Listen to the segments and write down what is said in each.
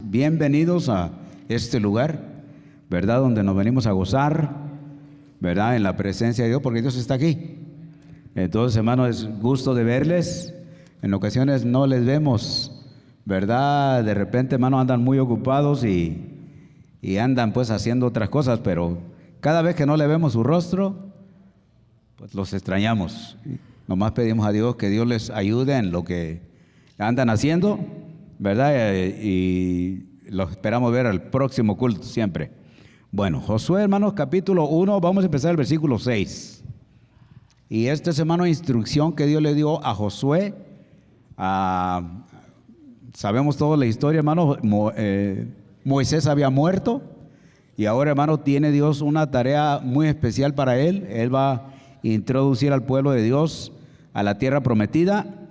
bienvenidos a este lugar, ¿verdad? Donde nos venimos a gozar, ¿verdad? En la presencia de Dios, porque Dios está aquí. Entonces, hermanos, es gusto de verles. En ocasiones no les vemos, ¿verdad? De repente, hermanos, andan muy ocupados y andan pues haciendo otras cosas, pero cada vez que no le vemos su rostro, pues los extrañamos. Nomás pedimos a Dios que Dios les ayude en lo que andan haciendo, ¿verdad? Y los esperamos ver al próximo culto siempre. Bueno, Josué, hermanos, capítulo 1, vamos a empezar el versículo 6. Y esta es, hermano, instrucción que Dios le dio a Josué. Sabemos toda la historia, hermano. Moisés había muerto y ahora, hermano, tiene Dios una tarea muy especial para él. Él va a introducir al pueblo de Dios a la tierra prometida.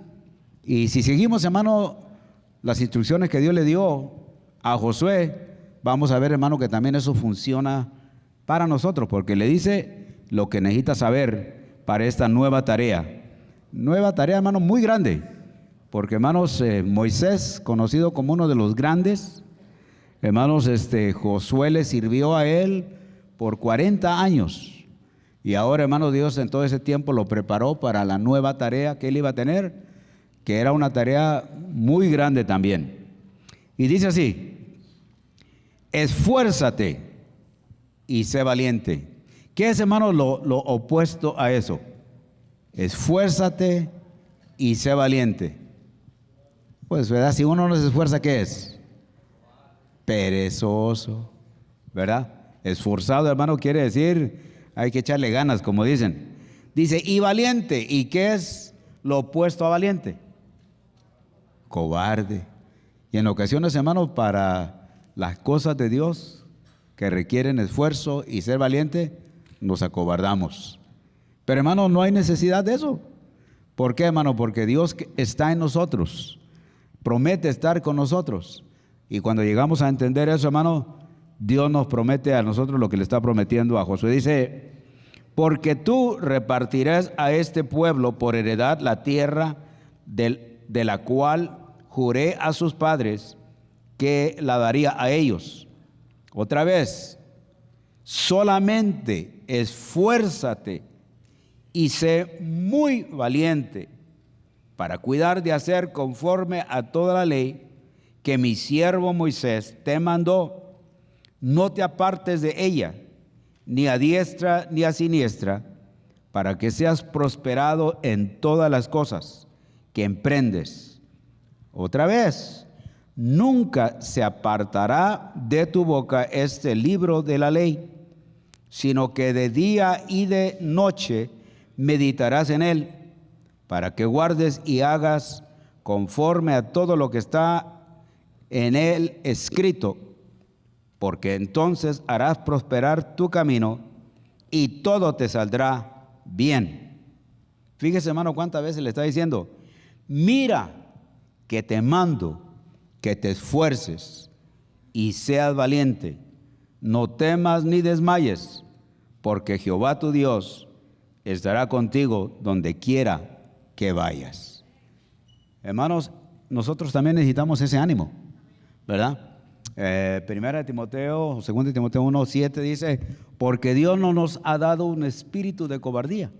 Y si seguimos, hermano, las instrucciones que Dios le dio a Josué, vamos a ver, hermano, que también eso funciona para nosotros, porque le dice lo que necesita saber para esta nueva tarea. Nueva tarea, hermano, muy grande, porque, hermanos, Moisés, conocido como uno de los grandes, hermanos, Josué le sirvió a él por 40 años. Y ahora, hermano, Dios en todo ese tiempo lo preparó para la nueva tarea que él iba a tener, que era una tarea muy grande también. Y dice así: esfuérzate y sé valiente. ¿Qué es, hermano, lo opuesto a eso? Esfuérzate y sé valiente. Pues, ¿verdad? Si uno no se esfuerza, ¿qué es? Perezoso, ¿verdad? Esforzado, hermano, quiere decir hay que echarle ganas, como dicen. Dice, y valiente. ¿Y qué es lo opuesto a valiente? Cobarde. Y en ocasiones, hermano, para las cosas de Dios que requieren esfuerzo y ser valiente, nos acobardamos. Pero, hermano, no hay necesidad de eso. ¿Por qué, hermano? Porque Dios está en nosotros, promete estar con nosotros. Y cuando llegamos a entender eso, hermano, Dios nos promete a nosotros lo que le está prometiendo a Josué. Dice, porque tú repartirás a este pueblo por heredad la tierra de la cual juré a sus padres que la daría a ellos. Otra vez, solamente esfuérzate y sé muy valiente para cuidar de hacer conforme a toda la ley que mi siervo Moisés te mandó. No te apartes de ella, ni a diestra ni a siniestra, para que seas prosperado en todas las cosas que emprendes. Otra vez, nunca se apartará de tu boca este libro de la ley, sino que de día y de noche meditarás en él, para que guardes y hagas conforme a todo lo que está en él escrito, porque entonces harás prosperar tu camino y todo te saldrá bien. Fíjese, hermano, cuántas veces le está diciendo, mira que te mando que te esfuerces y seas valiente, no temas ni desmayes, porque Jehová tu Dios estará contigo donde quiera que vayas. Hermanos, nosotros también necesitamos ese ánimo, ¿verdad? Primera de Timoteo, o segunda de Timoteo 1:7 dice, porque Dios no nos ha dado un espíritu de cobardía,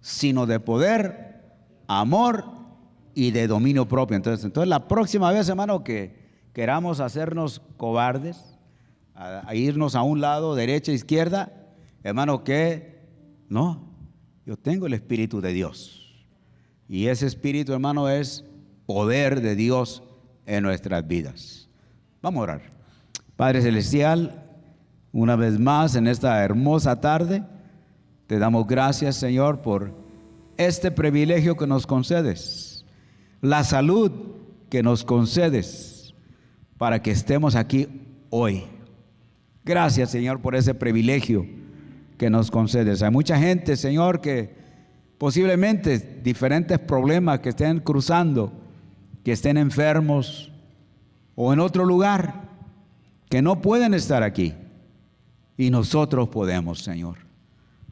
sino de poder, amor y de dominio propio. Entonces la próxima vez, hermano, que queramos hacernos cobardes, a irnos a un lado, derecha, izquierda, hermano, que no, yo tengo el espíritu de Dios. Y ese espíritu, hermano, es poder de Dios en nuestras vidas. Vamos a orar. Padre Celestial, una vez más en esta hermosa tarde, te damos gracias, Señor, por este privilegio que nos concedes, la salud que nos concedes para que estemos aquí hoy. Gracias, Señor, por ese privilegio que nos concedes. Hay mucha gente, Señor, que posiblemente diferentes problemas que estén cruzando, que estén enfermos o en otro lugar, que no pueden estar aquí. Y nosotros podemos, Señor.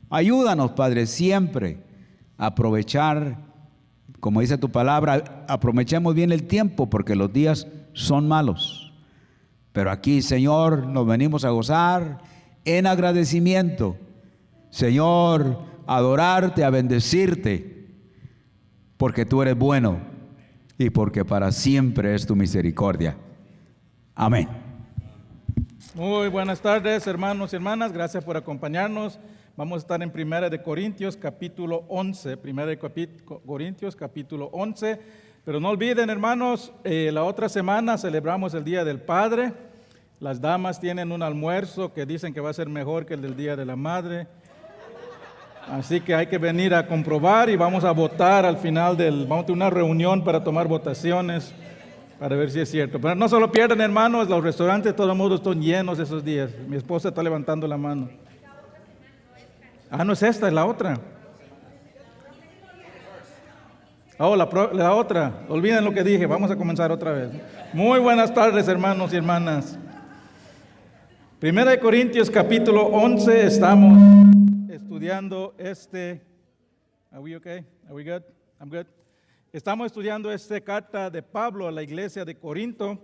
Ayúdanos, Padre, siempre a aprovechar, como dice tu palabra, aprovechemos bien el tiempo porque los días son malos. Pero aquí, Señor, nos venimos a gozar en agradecimiento. Señor, a adorarte, a bendecirte, porque tú eres bueno y porque para siempre es tu misericordia. Amén. Muy buenas tardes, hermanos y hermanas. Gracias por acompañarnos. Vamos a estar en 1 Corintios capítulo 11. 1 Corintios capítulo 11. Pero no olviden, hermanos, la otra semana celebramos el Día del Padre. Las damas tienen un almuerzo que dicen que va a ser mejor que el del Día de la Madre. Así que hay que venir a comprobar y vamos a votar al final vamos a tener una reunión para tomar votaciones para ver si es cierto. Pero no se lo pierdan, hermanos, los restaurantes de todo modo están llenos esos días. Mi esposa está levantando la mano. No es esta, es la otra. La otra. Olviden lo que dije, vamos a comenzar otra vez. Muy buenas tardes, hermanos y hermanas. 1 Corintios capítulo 11, estamos estudiando Are we okay? Are we good? I'm good. Estamos estudiando esta carta de Pablo a la iglesia de Corinto.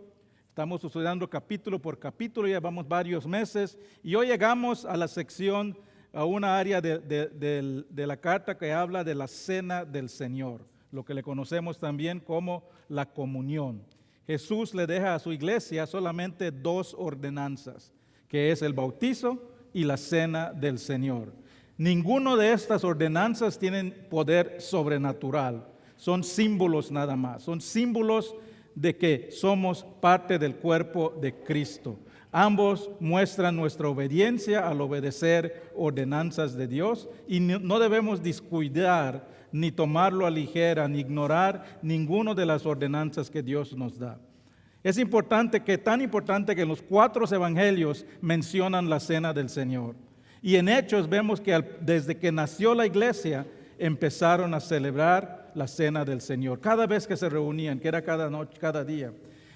Estamos estudiando capítulo por capítulo, llevamos varios meses y hoy llegamos a la sección, a una área de la carta que habla de la cena del Señor, lo que le conocemos también como la comunión. Jesús le deja a su iglesia solamente dos ordenanzas, que es el bautizo y la cena del Señor. Ninguno de estas ordenanzas tienen poder sobrenatural. Son símbolos nada más, son símbolos de que somos parte del cuerpo de Cristo. Ambos muestran nuestra obediencia al obedecer ordenanzas de Dios y no debemos descuidar ni tomarlo a ligera ni ignorar ninguna de las ordenanzas que Dios nos da. Es tan importante que los 4 evangelios mencionan la cena del Señor. Y en Hechos vemos que desde que nació la iglesia empezaron a celebrar la cena del Señor. Cada vez que se reunían, que era cada noche, cada día.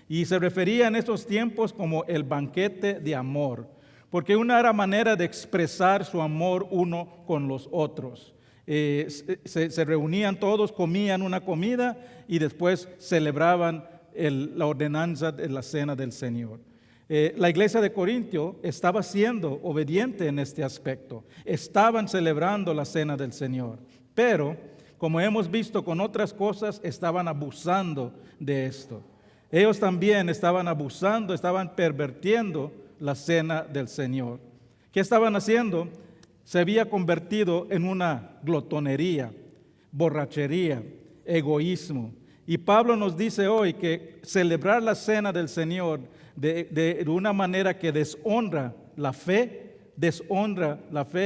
Y se refería en esos tiempos como el banquete de amor, porque una era manera de expresar su amor uno con los otros. Se reunían todos, comían una comida y después celebraban la ordenanza de la cena del Señor. La iglesia de Corintio estaba siendo obediente en este aspecto. Estaban celebrando la cena del Señor, pero como hemos visto con otras cosas, estaban abusando de esto. Ellos también estaban abusando, estaban pervirtiendo la cena del Señor. ¿Qué estaban haciendo? Se había convertido en una glotonería, borrachería, egoísmo. Y Pablo nos dice hoy que celebrar la cena del Señor de una manera que deshonra la fe,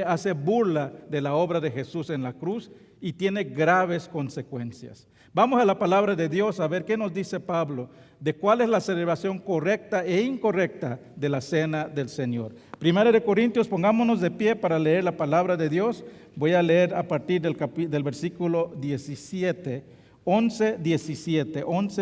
hace burla de la obra de Jesús en la cruz y tiene graves consecuencias. Vamos a la palabra de Dios a ver qué nos dice Pablo de cuál es la celebración correcta e incorrecta de la cena del Señor. 1 Corintios, pongámonos de pie para leer la palabra de Dios. Voy a leer a partir del versículo 17, 11,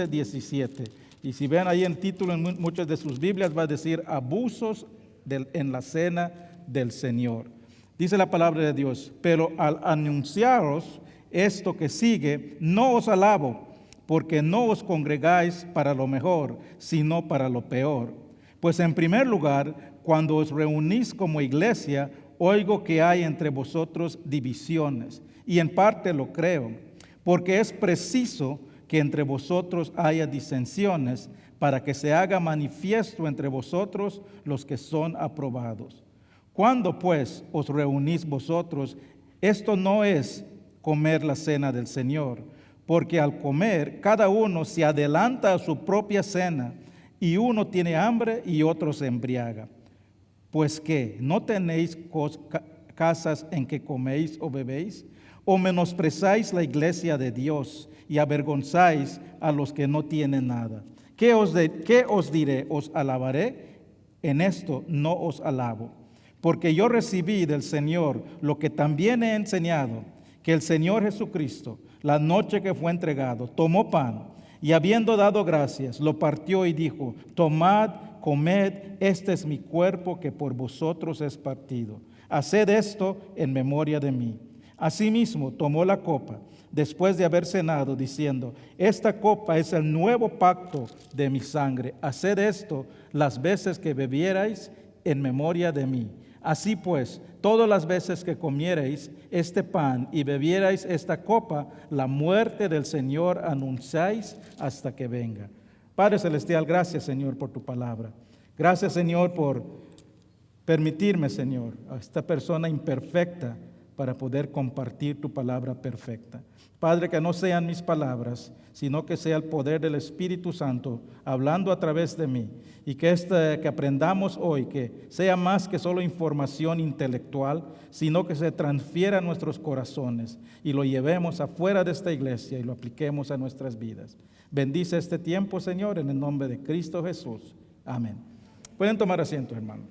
17. Y si ven ahí en título en muchas de sus Biblias va a decir abusos en la cena del Señor. Dice la palabra de Dios: pero al anunciaros esto que sigue, no os alabo, porque no os congregáis para lo mejor, sino para lo peor. Pues en primer lugar, cuando os reunís como iglesia, oigo que hay entre vosotros divisiones, y en parte lo creo, porque es preciso que entre vosotros haya disensiones, para que se haga manifiesto entre vosotros los que son aprobados. Cuando pues os reunís vosotros, esto no es comer la cena del Señor, porque al comer cada uno se adelanta a su propia cena, y uno tiene hambre y otro se embriaga. Pues ¿qué? ¿No tenéis casas en que coméis o bebéis? ¿O menosprezáis la iglesia de Dios y avergonzáis a los que no tienen nada? ¿Qué os diré? ¿Os alabaré? En esto no os alabo, porque yo recibí del Señor lo que también he enseñado, que el Señor Jesucristo, la noche que fue entregado, tomó pan y habiendo dado gracias, lo partió y dijo: tomad, comed, este es mi cuerpo que por vosotros es partido. Haced esto en memoria de mí. Asimismo, tomó la copa, después de haber cenado, diciendo: esta copa es el nuevo pacto de mi sangre. Haced esto las veces que bebierais en memoria de mí. Así pues, todas las veces que comierais este pan y bebierais esta copa, la muerte del Señor anunciáis hasta que venga. Padre Celestial, gracias, Señor, por tu palabra. Gracias, Señor, por permitirme, Señor, a esta persona imperfecta para poder compartir tu palabra perfecta. Padre, que no sean mis palabras, sino que sea el poder del Espíritu Santo hablando a través de mí. Y que aprendamos hoy, que sea más que solo información intelectual, sino que se transfiera a nuestros corazones y lo llevemos afuera de esta iglesia y lo apliquemos a nuestras vidas. Bendice este tiempo, Señor, en el nombre de Cristo Jesús. Amén. Pueden tomar asiento, hermano.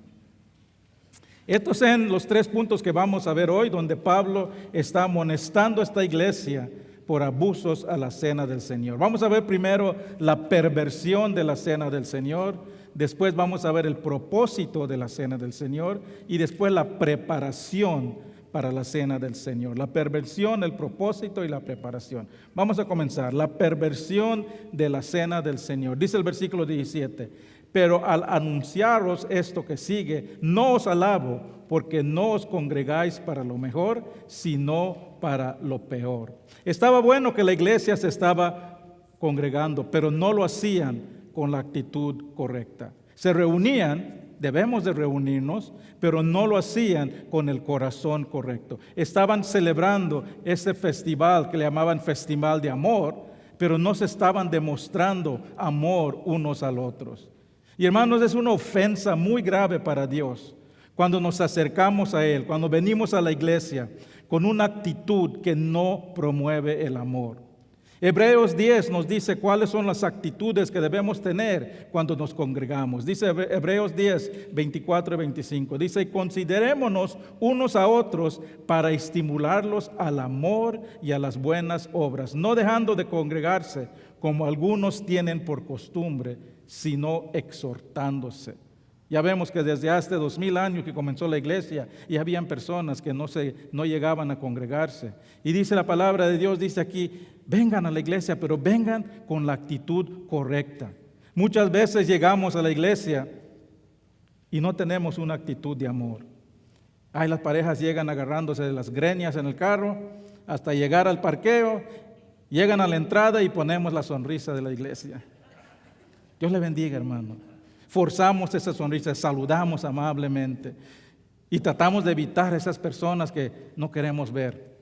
Estos son los 3 puntos que vamos a ver hoy, donde Pablo está amonestando a esta iglesia por abusos a la cena del Señor. Vamos a ver primero la perversión de la cena del Señor, después vamos a ver el propósito de la cena del Señor y después la preparación para la cena del Señor. La perversión, el propósito y la preparación. Vamos a comenzar. La perversión de la cena del Señor. Dice el versículo 17: pero al anunciaros esto que sigue, no os alabo, porque no os congregáis para lo mejor, sino para lo peor. Estaba bueno que la iglesia se estaba congregando, pero no lo hacían con la actitud correcta. Se reunían, debemos de reunirnos, pero no lo hacían con el corazón correcto. Estaban celebrando ese festival que le llamaban Festival de Amor, pero no se estaban demostrando amor unos a los otros. Y hermanos, es una ofensa muy grave para Dios cuando nos acercamos a Él, cuando venimos a la iglesia con una actitud que no promueve el amor. Hebreos 10 nos dice cuáles son las actitudes que debemos tener cuando nos congregamos. Dice Hebreos 10, 24 y 25. Dice: y considerémonos unos a otros para estimularlos al amor y a las buenas obras, no dejando de congregarse como algunos tienen por costumbre, sino exhortándose. Ya vemos que desde hace 2000 años que comenzó la iglesia, y habían personas que no llegaban a congregarse. Y dice la palabra de Dios, dice aquí: vengan a la iglesia, pero vengan con la actitud correcta. Muchas veces llegamos a la iglesia y no tenemos una actitud de amor. Ay, las parejas llegan agarrándose de las greñas en el carro hasta llegar al parqueo, llegan a la entrada y ponemos la sonrisa de la iglesia. Dios le bendiga, hermano. Forzamos esa sonrisa, saludamos amablemente y tratamos de evitar a esas personas que no queremos ver,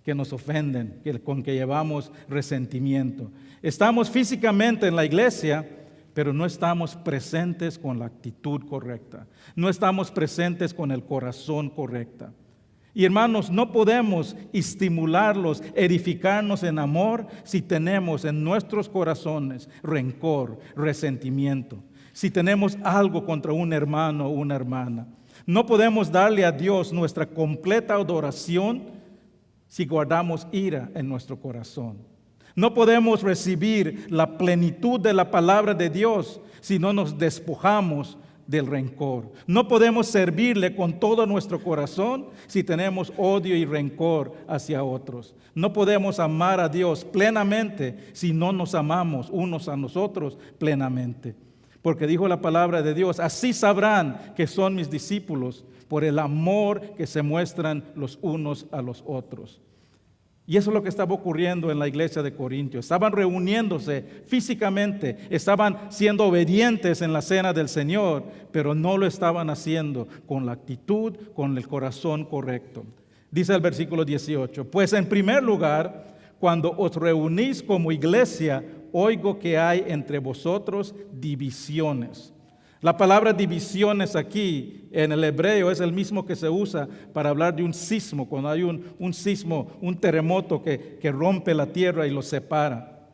que nos ofenden, con que llevamos resentimiento. Estamos físicamente en la iglesia, pero no estamos presentes con la actitud correcta. No estamos presentes con el corazón correcto. Y hermanos, no podemos estimularlos, edificarnos en amor si tenemos en nuestros corazones rencor, resentimiento. Si tenemos algo contra un hermano o una hermana. No podemos darle a Dios nuestra completa adoración si guardamos ira en nuestro corazón. No podemos recibir la plenitud de la palabra de Dios si no nos despojamos del rencor. No podemos servirle con todo nuestro corazón si tenemos odio y rencor hacia otros. No podemos amar a Dios plenamente si no nos amamos unos a nosotros plenamente. Porque dijo la palabra de Dios: así sabrán que son mis discípulos por el amor que se muestran los unos a los otros. Y eso es lo que estaba ocurriendo en la iglesia de Corintio. Estaban reuniéndose físicamente, estaban siendo obedientes en la cena del Señor, pero no lo estaban haciendo con la actitud, con el corazón correcto. Dice el versículo 18: pues en primer lugar, cuando os reunís como iglesia, oigo que hay entre vosotros divisiones. La palabra divisiones aquí en el hebreo es el mismo que se usa para hablar de un sismo, cuando hay un sismo, un terremoto que rompe la tierra y los separa.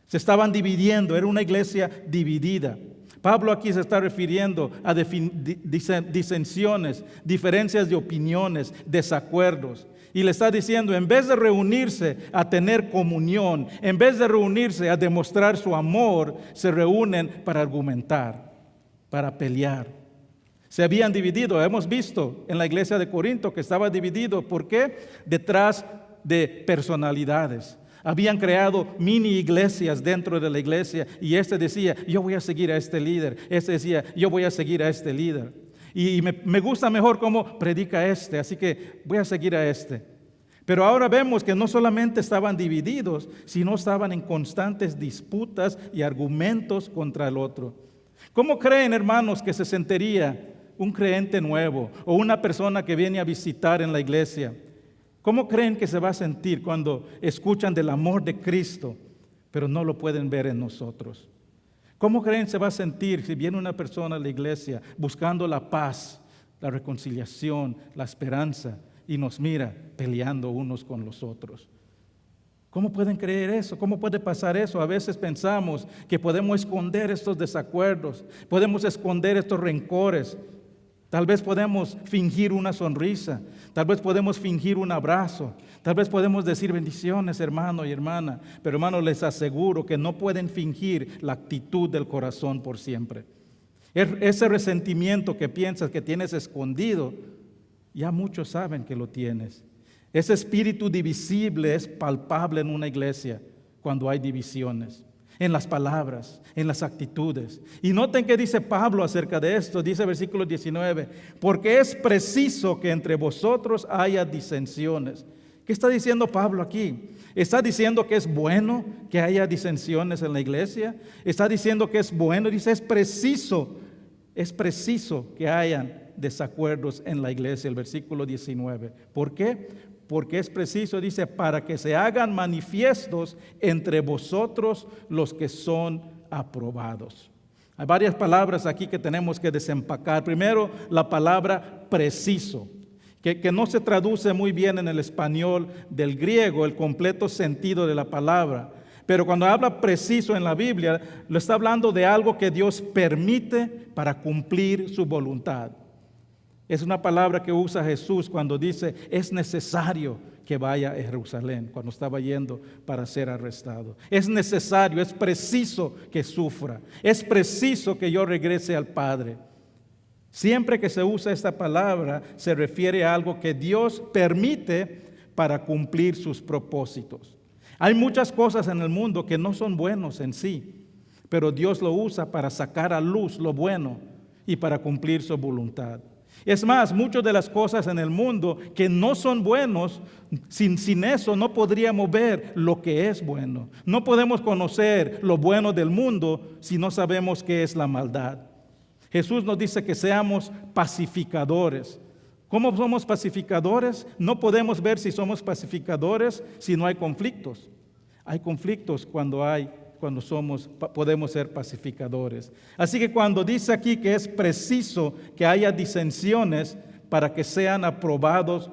Se estaban dividiendo, era una iglesia dividida. Pablo aquí se está refiriendo a disensiones, diferencias de opiniones, desacuerdos. Y le está diciendo, en vez de reunirse a tener comunión, en vez de reunirse a demostrar su amor, se reúnen para argumentar, para pelear. Se habían dividido, hemos visto en la iglesia de Corinto que estaba dividido. ¿Por qué? Detrás de personalidades. Habían creado mini iglesias dentro de la iglesia y este decía, yo voy a seguir a este líder. Este decía, yo voy a seguir a este líder. Y me gusta mejor cómo predica este, así que voy a seguir a este. Pero ahora vemos que no solamente estaban divididos, sino estaban en constantes disputas y argumentos contra el otro. ¿Cómo creen, hermanos, que se sentiría un creyente nuevo o una persona que viene a visitar en la iglesia? ¿Cómo creen que se va a sentir cuando escuchan del amor de Cristo, pero no lo pueden ver en nosotros? ¿Cómo creen se va a sentir si viene una persona a la iglesia buscando la paz, la reconciliación, la esperanza y nos mira peleando unos con los otros? ¿Cómo pueden creer eso? ¿Cómo puede pasar eso? A veces pensamos que podemos esconder estos desacuerdos, podemos esconder estos rencores. Tal vez podemos fingir una sonrisa, tal vez podemos fingir un abrazo, tal vez podemos decir bendiciones, hermano y hermana, pero hermano, les aseguro que no pueden fingir la actitud del corazón por siempre. Ese resentimiento que piensas que tienes escondido, ya muchos saben que lo tienes. Ese espíritu divisible es palpable en una iglesia cuando hay divisiones. En las palabras, en las actitudes. Y noten que dice Pablo acerca de esto, dice versículo 19, porque es preciso que entre vosotros haya disensiones. ¿Qué está diciendo Pablo aquí? Está diciendo que es bueno que haya disensiones en la iglesia. Está diciendo que es bueno, dice es preciso que hayan desacuerdos en la iglesia, el versículo 19. ¿Por qué? Porque es preciso, dice, para que se hagan manifiestos entre vosotros los que son aprobados. Hay varias palabras aquí que tenemos que desempacar. Primero, la palabra preciso, que no se traduce muy bien en el español del griego, el completo sentido de la palabra. Pero cuando habla preciso en la Biblia, lo está hablando de algo que Dios permite para cumplir su voluntad. Es una palabra que usa Jesús cuando dice, es necesario que vaya a Jerusalén, cuando estaba yendo para ser arrestado. Es necesario, es preciso que sufra. Es preciso que yo regrese al Padre. Siempre que se usa esta palabra, se refiere a algo que Dios permite para cumplir sus propósitos. Hay muchas cosas en el mundo que no son buenos en sí, pero Dios lo usa para sacar a luz lo bueno y para cumplir su voluntad. Es más, muchas de las cosas en el mundo que no son buenos, sin eso no podríamos ver lo que es bueno. No podemos conocer lo bueno del mundo si no sabemos qué es la maldad. Jesús nos dice que seamos pacificadores. ¿Cómo somos pacificadores? No podemos ver si somos pacificadores si no hay conflictos. Hay conflictos cuando podemos ser pacificadores. Así que cuando dice aquí que es preciso que haya disensiones para que sean aprobados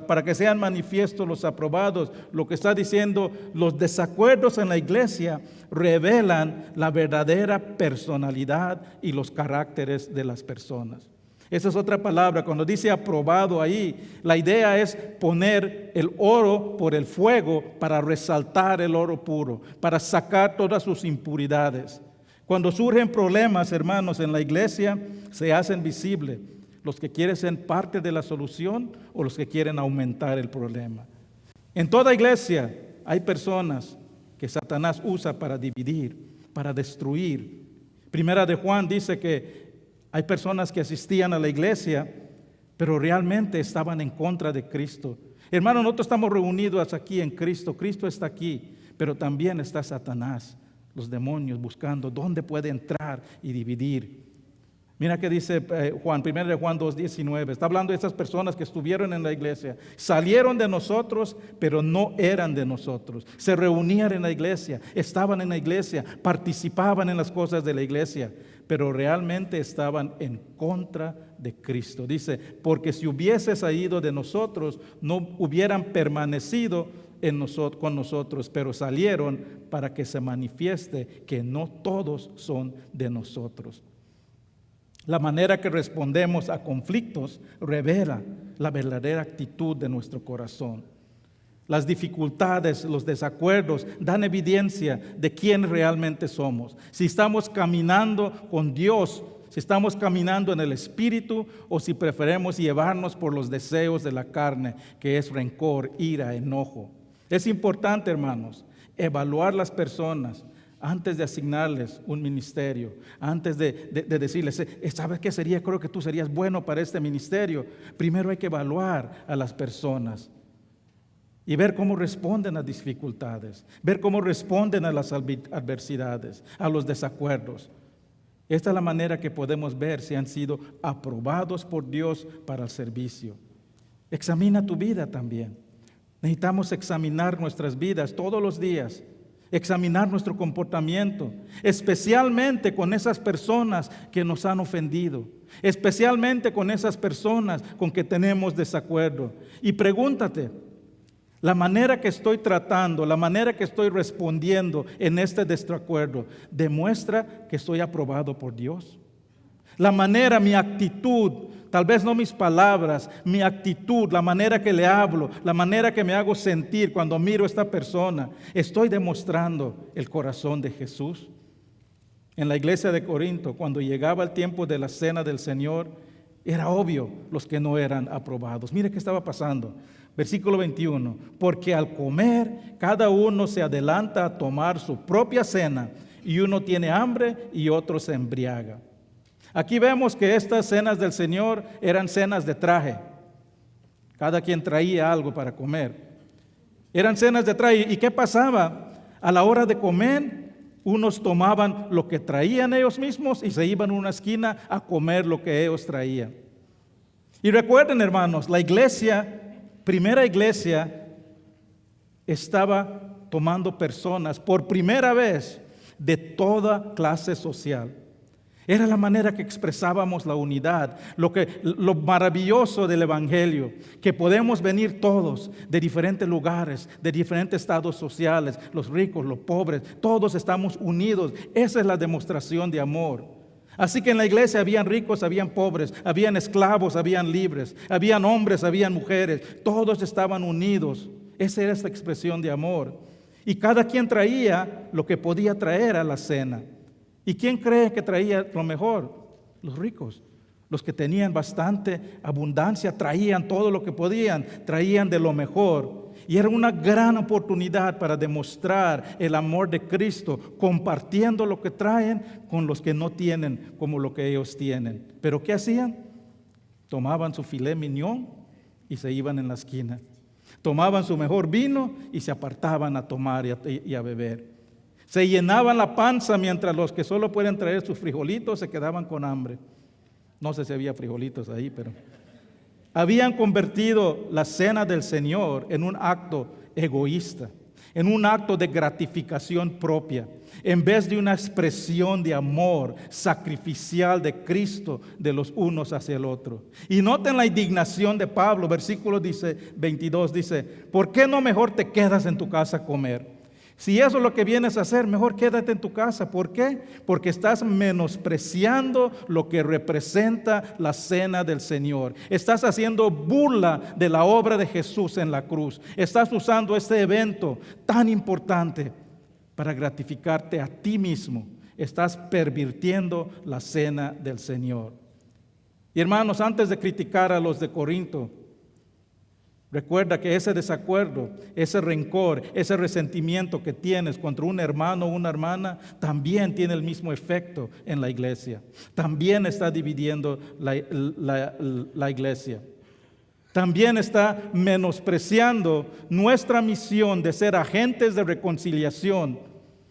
para que sean manifiestos los aprobados, lo que está diciendo, los desacuerdos en la iglesia revelan la verdadera personalidad y los caracteres de las personas. Esa es otra palabra, cuando dice aprobado ahí, la idea es poner el oro por el fuego para resaltar el oro puro, para sacar todas sus impuridades. Cuando surgen problemas, hermanos, en la iglesia, se hacen visibles los que quieren ser parte de la solución o los que quieren aumentar el problema. En toda iglesia hay personas que Satanás usa para dividir, para destruir. Primera de Juan dice que hay personas que asistían a la iglesia, pero realmente estaban en contra de Cristo. Hermanos, nosotros estamos reunidos aquí en Cristo. Cristo está aquí, pero también está Satanás, los demonios buscando dónde puede entrar y dividir. Mira que dice Juan, 1 Juan 2:19. Está hablando de esas personas que estuvieron en la iglesia. Salieron de nosotros, pero no eran de nosotros. Se reunían en la iglesia, estaban en la iglesia, participaban en las cosas de la iglesia, pero realmente estaban en contra de Cristo. Dice, porque si hubieses ido de nosotros, no hubieran permanecido con nosotros, pero salieron para que se manifieste que no todos son de nosotros. La manera que respondemos a conflictos revela la verdadera actitud de nuestro corazón. Las dificultades, los desacuerdos dan evidencia de quién realmente somos. Si estamos caminando con Dios si estamos caminando en el Espíritu o si preferimos llevarnos por los deseos de la carne, que es rencor, ira, enojo. Es importante, hermanos, evaluar las personas antes de asignarles un ministerio, antes de decirles, ¿sabes qué sería? Creo que tú serías bueno para este ministerio. Primero hay que evaluar a las personas y ver cómo responden a dificultades, ver cómo responden a las adversidades, a los desacuerdos. Esta es la manera que podemos ver si han sido aprobados por Dios para el servicio. Examina tu vida también. Necesitamos examinar nuestras vidas todos los días, examinar nuestro comportamiento, especialmente con esas personas que nos han ofendido, especialmente con esas personas con que tenemos desacuerdo. Y pregúntate, la manera que estoy tratando, la manera que estoy respondiendo en este desacuerdo, ¿demuestra que estoy aprobado por Dios? La manera, mi actitud, tal vez no mis palabras, mi actitud, la manera que le hablo, la manera que me hago sentir cuando miro a esta persona, ¿estoy demostrando el corazón de Jesús? En la iglesia de Corinto, cuando llegaba el tiempo de la cena del Señor, era obvio los que no eran aprobados. Mire qué estaba pasando. Versículo 21, porque al comer cada uno se adelanta a tomar su propia cena y uno tiene hambre y otro se embriaga. Aquí vemos que estas cenas del Señor eran cenas de traje. Cada quien traía algo para comer. Eran cenas de traje. ¿Y qué pasaba? A la hora de comer, unos tomaban lo que traían ellos mismos y se iban a una esquina a comer lo que ellos traían. Y recuerden, hermanos, la iglesia, primera iglesia, estaba tomando personas por primera vez de toda clase social. Era la manera que expresábamos la unidad, lo maravilloso del Evangelio, que podemos venir todos de diferentes lugares, de diferentes estados sociales, los ricos, los pobres, todos estamos unidos. Esa es la demostración de amor. Así que en la iglesia habían ricos, habían pobres, habían esclavos, habían libres, habían hombres, habían mujeres, todos estaban unidos. Esa era esta expresión de amor. Y cada quien traía lo que podía traer a la cena. ¿Y quién cree que traía lo mejor? Los ricos. Los que tenían bastante abundancia traían todo lo que podían, traían de lo mejor. Y era una gran oportunidad para demostrar el amor de Cristo, compartiendo lo que traen con los que no tienen como lo que ellos tienen. ¿Pero qué hacían? Tomaban su filet mignon y se iban en la esquina. Tomaban su mejor vino y se apartaban a tomar y a beber. Se llenaban la panza mientras los que solo pueden traer sus frijolitos se quedaban con hambre. No sé si había frijolitos ahí, pero habían convertido la cena del Señor en un acto egoísta, en un acto de gratificación propia, en vez de una expresión de amor sacrificial de Cristo de los unos hacia el otro. Y noten la indignación de Pablo, versículo 22 dice, ¿por qué no mejor te quedas en tu casa a comer? Si eso es lo que vienes a hacer, mejor quédate en tu casa. ¿Por qué? Porque estás menospreciando lo que representa la cena del Señor. Estás haciendo burla de la obra de Jesús en la cruz. Estás usando este evento tan importante para gratificarte a ti mismo. Estás pervirtiendo la cena del Señor. Y hermanos, antes de criticar a los de Corinto, recuerda que ese desacuerdo, ese rencor, ese resentimiento que tienes contra un hermano o una hermana también tiene el mismo efecto en la iglesia. También está dividiendo la iglesia. También está menospreciando nuestra misión de ser agentes de reconciliación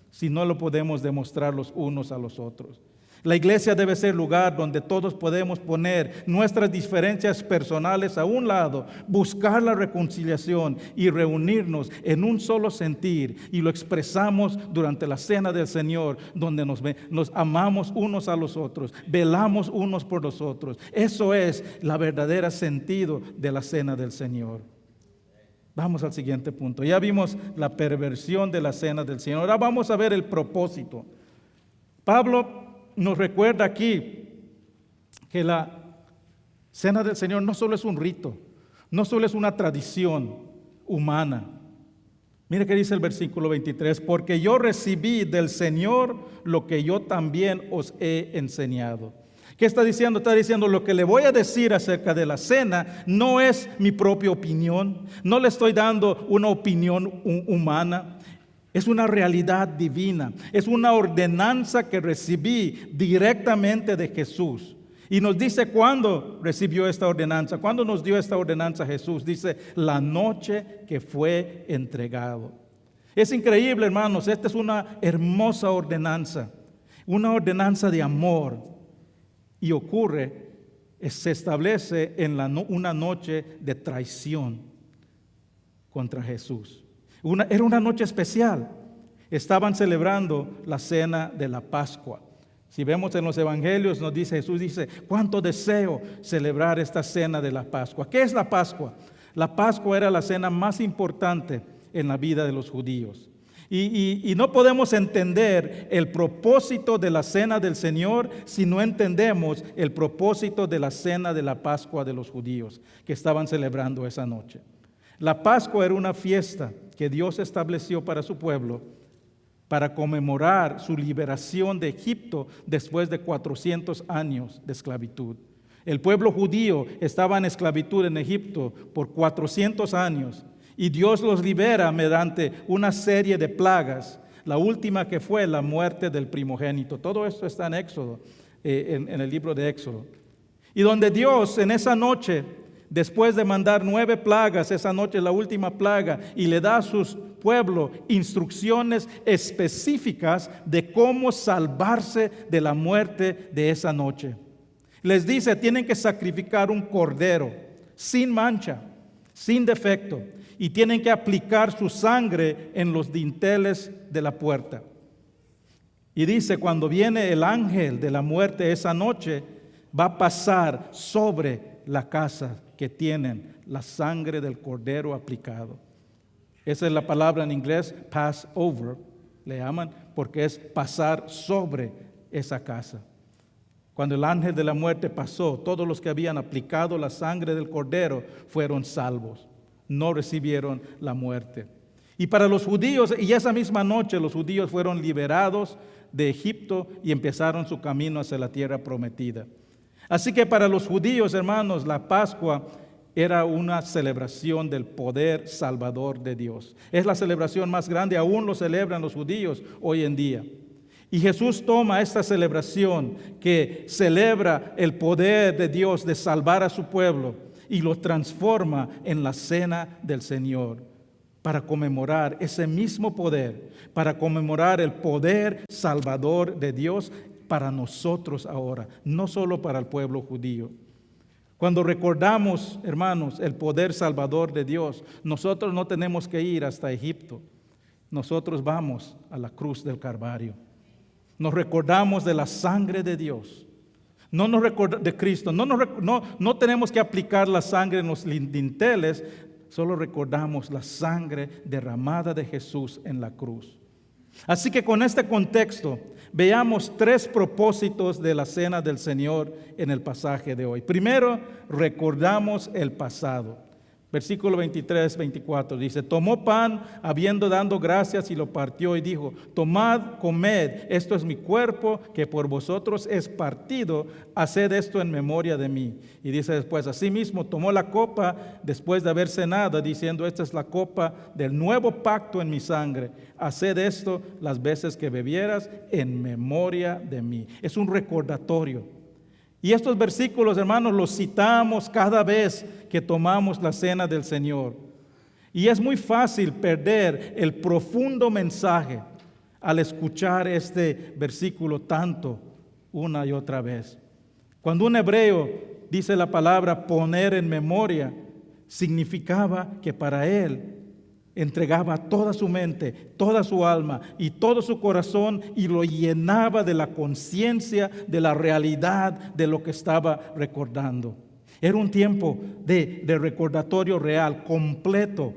si no lo podemos demostrar los unos a los otros. La iglesia debe ser lugar donde todos podemos poner nuestras diferencias personales a un lado, buscar la reconciliación y reunirnos en un solo sentir. Y lo expresamos durante la cena del Señor, donde nos amamos unos a los otros, velamos unos por los otros. Eso es la verdadera sentido de la cena del Señor. Vamos al siguiente punto. Ya vimos la perversión de la cena del Señor. Ahora vamos a ver el propósito. Pablo nos recuerda aquí que la cena del Señor no solo es un rito, no solo es una tradición humana. Mire que dice el versículo 23, porque yo recibí del Señor lo que yo también os he enseñado. ¿Qué está diciendo? Está diciendo, lo que le voy a decir acerca de la cena no es mi propia opinión, no le estoy dando una opinión humana, es una realidad divina, es una ordenanza que recibí directamente de Jesús. Y nos dice cuándo recibió esta ordenanza, cuándo nos dio esta ordenanza Jesús. Dice, la noche que fue entregado. Es increíble, hermanos, esta es una hermosa ordenanza, una ordenanza de amor. Y ocurre, se establece en una noche de traición contra Jesús. Era una noche especial. Estaban celebrando la cena de la Pascua. Si vemos en los evangelios, Jesús dice, cuánto deseo celebrar esta cena de la Pascua. ¿Qué es la Pascua? La Pascua era la cena más importante en la vida de los judíos. Y no podemos entender el propósito de la cena del Señor si no entendemos el propósito de la cena de la Pascua de los judíos que estaban celebrando esa noche. La Pascua era una fiesta que Dios estableció para su pueblo para conmemorar su liberación de Egipto después de 400 años de esclavitud. El pueblo judío estaba en esclavitud en Egipto por 400 años. Y Dios los libera mediante una serie de plagas, la última que fue la muerte del primogénito. Todo esto está en Éxodo, en el libro de Éxodo. Y donde Dios en esa noche, después de mandar 9 plagas, esa noche la última plaga, y le da a su pueblo instrucciones específicas de cómo salvarse de la muerte de esa noche. Les dice, tienen que sacrificar un cordero sin mancha, sin defecto. Y tienen que aplicar su sangre en los dinteles de la puerta. Y dice, cuando viene el ángel de la muerte esa noche, va a pasar sobre la casa que tienen la sangre del cordero aplicado. Esa es la palabra en inglés, pass over, le llaman, porque es pasar sobre esa casa. Cuando el ángel de la muerte pasó, todos los que habían aplicado la sangre del cordero fueron salvos. No recibieron la muerte. Y para los judíos, y esa misma noche los judíos fueron liberados de Egipto y empezaron su camino hacia la tierra prometida. Así que para los judíos, hermanos, la Pascua era una celebración del poder salvador de Dios. Es la celebración más grande, aún lo celebran los judíos hoy en día. Y Jesús toma esta celebración que celebra el poder de Dios de salvar a su pueblo y lo transforma en la cena del Señor para conmemorar ese mismo poder, para conmemorar el poder salvador de Dios para nosotros ahora, no solo para el pueblo judío. Cuando recordamos, hermanos, el poder salvador de Dios, nosotros no tenemos que ir hasta Egipto, nosotros vamos a la cruz del Calvario. Nos recordamos de la sangre de Dios. No nos recordamos de Cristo, no tenemos que aplicar la sangre en los dinteles, solo recordamos la sangre derramada de Jesús en la cruz. Así que con este contexto, veamos 3 propósitos de la cena del Señor en el pasaje de hoy. Primero, recordamos el pasado. Versículo 23, 24 dice, tomó pan, habiendo dado gracias, y lo partió y dijo, tomad, comed, esto es mi cuerpo, que por vosotros es partido, haced esto en memoria de mí. Y dice después, asimismo tomó la copa después de haber cenado, diciendo, esta es la copa del nuevo pacto en mi sangre, haced esto las veces que bebieras en memoria de mí. Es un recordatorio. Y estos versículos, hermanos, los citamos cada vez que tomamos la cena del Señor. Y es muy fácil perder el profundo mensaje al escuchar este versículo tanto una y otra vez. Cuando un hebreo dice la palabra poner en memoria, significaba que para él entregaba toda su mente, toda su alma y todo su corazón y lo llenaba de la conciencia de la realidad de lo que estaba recordando. Era un tiempo de recordatorio real, completo.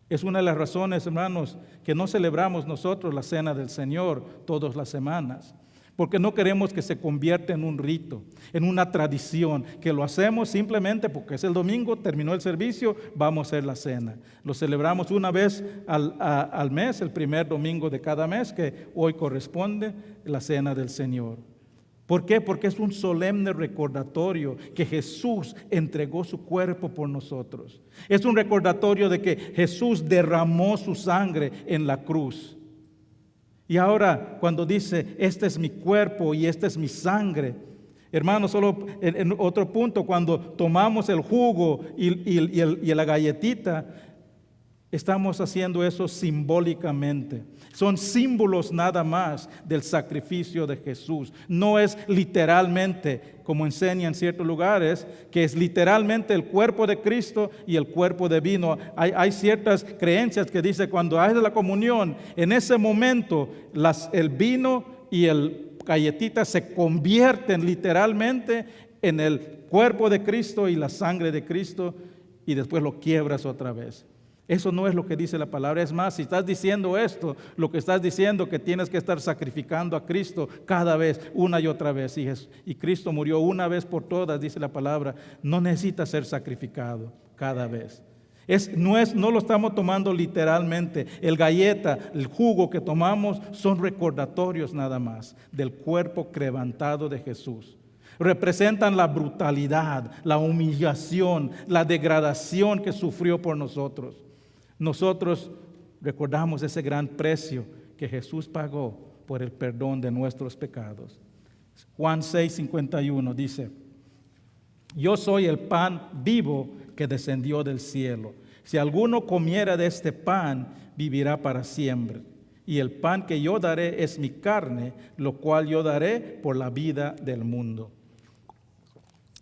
Es una de las razones, hermanos, que no celebramos nosotros la cena del Señor todas las semanas. Porque no queremos que se convierta en un rito, en una tradición, que lo hacemos simplemente porque es el domingo, terminó el servicio, vamos a hacer la cena. Lo celebramos una vez al mes, el primer domingo de cada mes, que hoy corresponde la cena del Señor. ¿Por qué? Porque es un solemne recordatorio que Jesús entregó su cuerpo por nosotros. Es un recordatorio de que Jesús derramó su sangre en la cruz. Y ahora cuando dice, este es mi cuerpo y esta es mi sangre, hermanos, solo en otro punto, cuando tomamos el jugo y la galletita, estamos haciendo eso simbólicamente. Son símbolos nada más del sacrificio de Jesús. No es literalmente, como enseñan en ciertos lugares, que es literalmente el cuerpo de Cristo y el cuerpo de vino. Hay ciertas creencias que dicen cuando hay la comunión, en ese momento el vino y el galletita se convierten literalmente en el cuerpo de Cristo y la sangre de Cristo, y después lo quiebras otra vez. Eso no es lo que dice la palabra. Es más, si estás diciendo esto, lo que estás diciendo que tienes que estar sacrificando a Cristo cada vez, una y otra vez. Y Cristo murió una vez por todas, dice la palabra. No necesita ser sacrificado cada vez. No lo estamos tomando literalmente. El galleta, el jugo que tomamos son recordatorios nada más del cuerpo quebrantado de Jesús. Representan la brutalidad, la humillación, la degradación que sufrió por nosotros. Nosotros recordamos ese gran precio que Jesús pagó por el perdón de nuestros pecados. Juan 6:51 dice, yo soy el pan vivo que descendió del cielo. Si alguno comiera de este pan, vivirá para siempre. Y el pan que yo daré es mi carne, lo cual yo daré por la vida del mundo.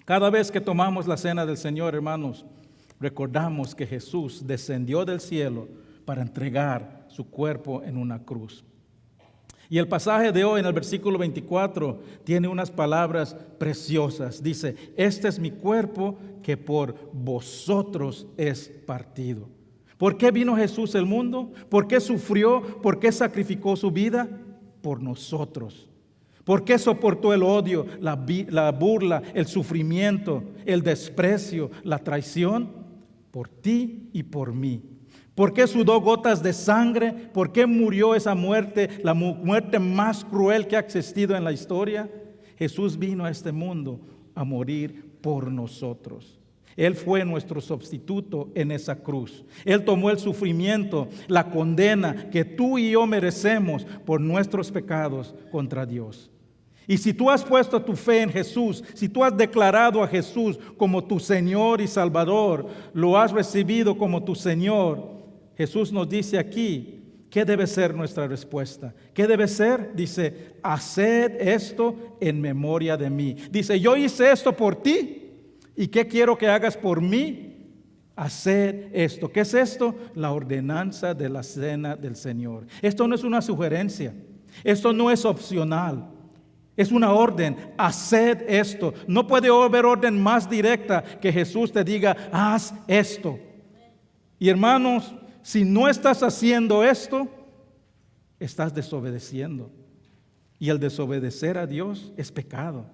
Cada vez que tomamos la cena del Señor, hermanos, recordamos que Jesús descendió del cielo para entregar su cuerpo en una cruz. Y el pasaje de hoy en el versículo 24 tiene unas palabras preciosas. Dice, este es mi cuerpo que por vosotros es partido. ¿Por qué vino Jesús al mundo? ¿Por qué sufrió? ¿Por qué sacrificó su vida? Por nosotros. ¿Por qué soportó el odio, la burla, el sufrimiento, el desprecio, la traición? Por ti y por mí. ¿Por qué sudó gotas de sangre? ¿Por qué murió esa muerte, la muerte más cruel que ha existido en la historia? Jesús vino a este mundo a morir por nosotros. Él fue nuestro sustituto en esa cruz. Él tomó el sufrimiento, la condena que tú y yo merecemos por nuestros pecados contra Dios. Y si tú has puesto tu fe en Jesús, si tú has declarado a Jesús como tu Señor y Salvador, lo has recibido como tu Señor, Jesús nos dice aquí, ¿qué debe ser nuestra respuesta? ¿Qué debe ser? Dice, haced esto en memoria de mí. Dice, yo hice esto por ti. ¿Y qué quiero que hagas por mí? Haced esto. ¿Qué es esto? La ordenanza de la cena del Señor. Esto no es una sugerencia. Esto no es opcional. Es una orden. Haced esto. No puede haber orden más directa que Jesús te diga, haz esto. Y hermanos, si no estás haciendo esto, estás desobedeciendo. Y el desobedecer a Dios es pecado.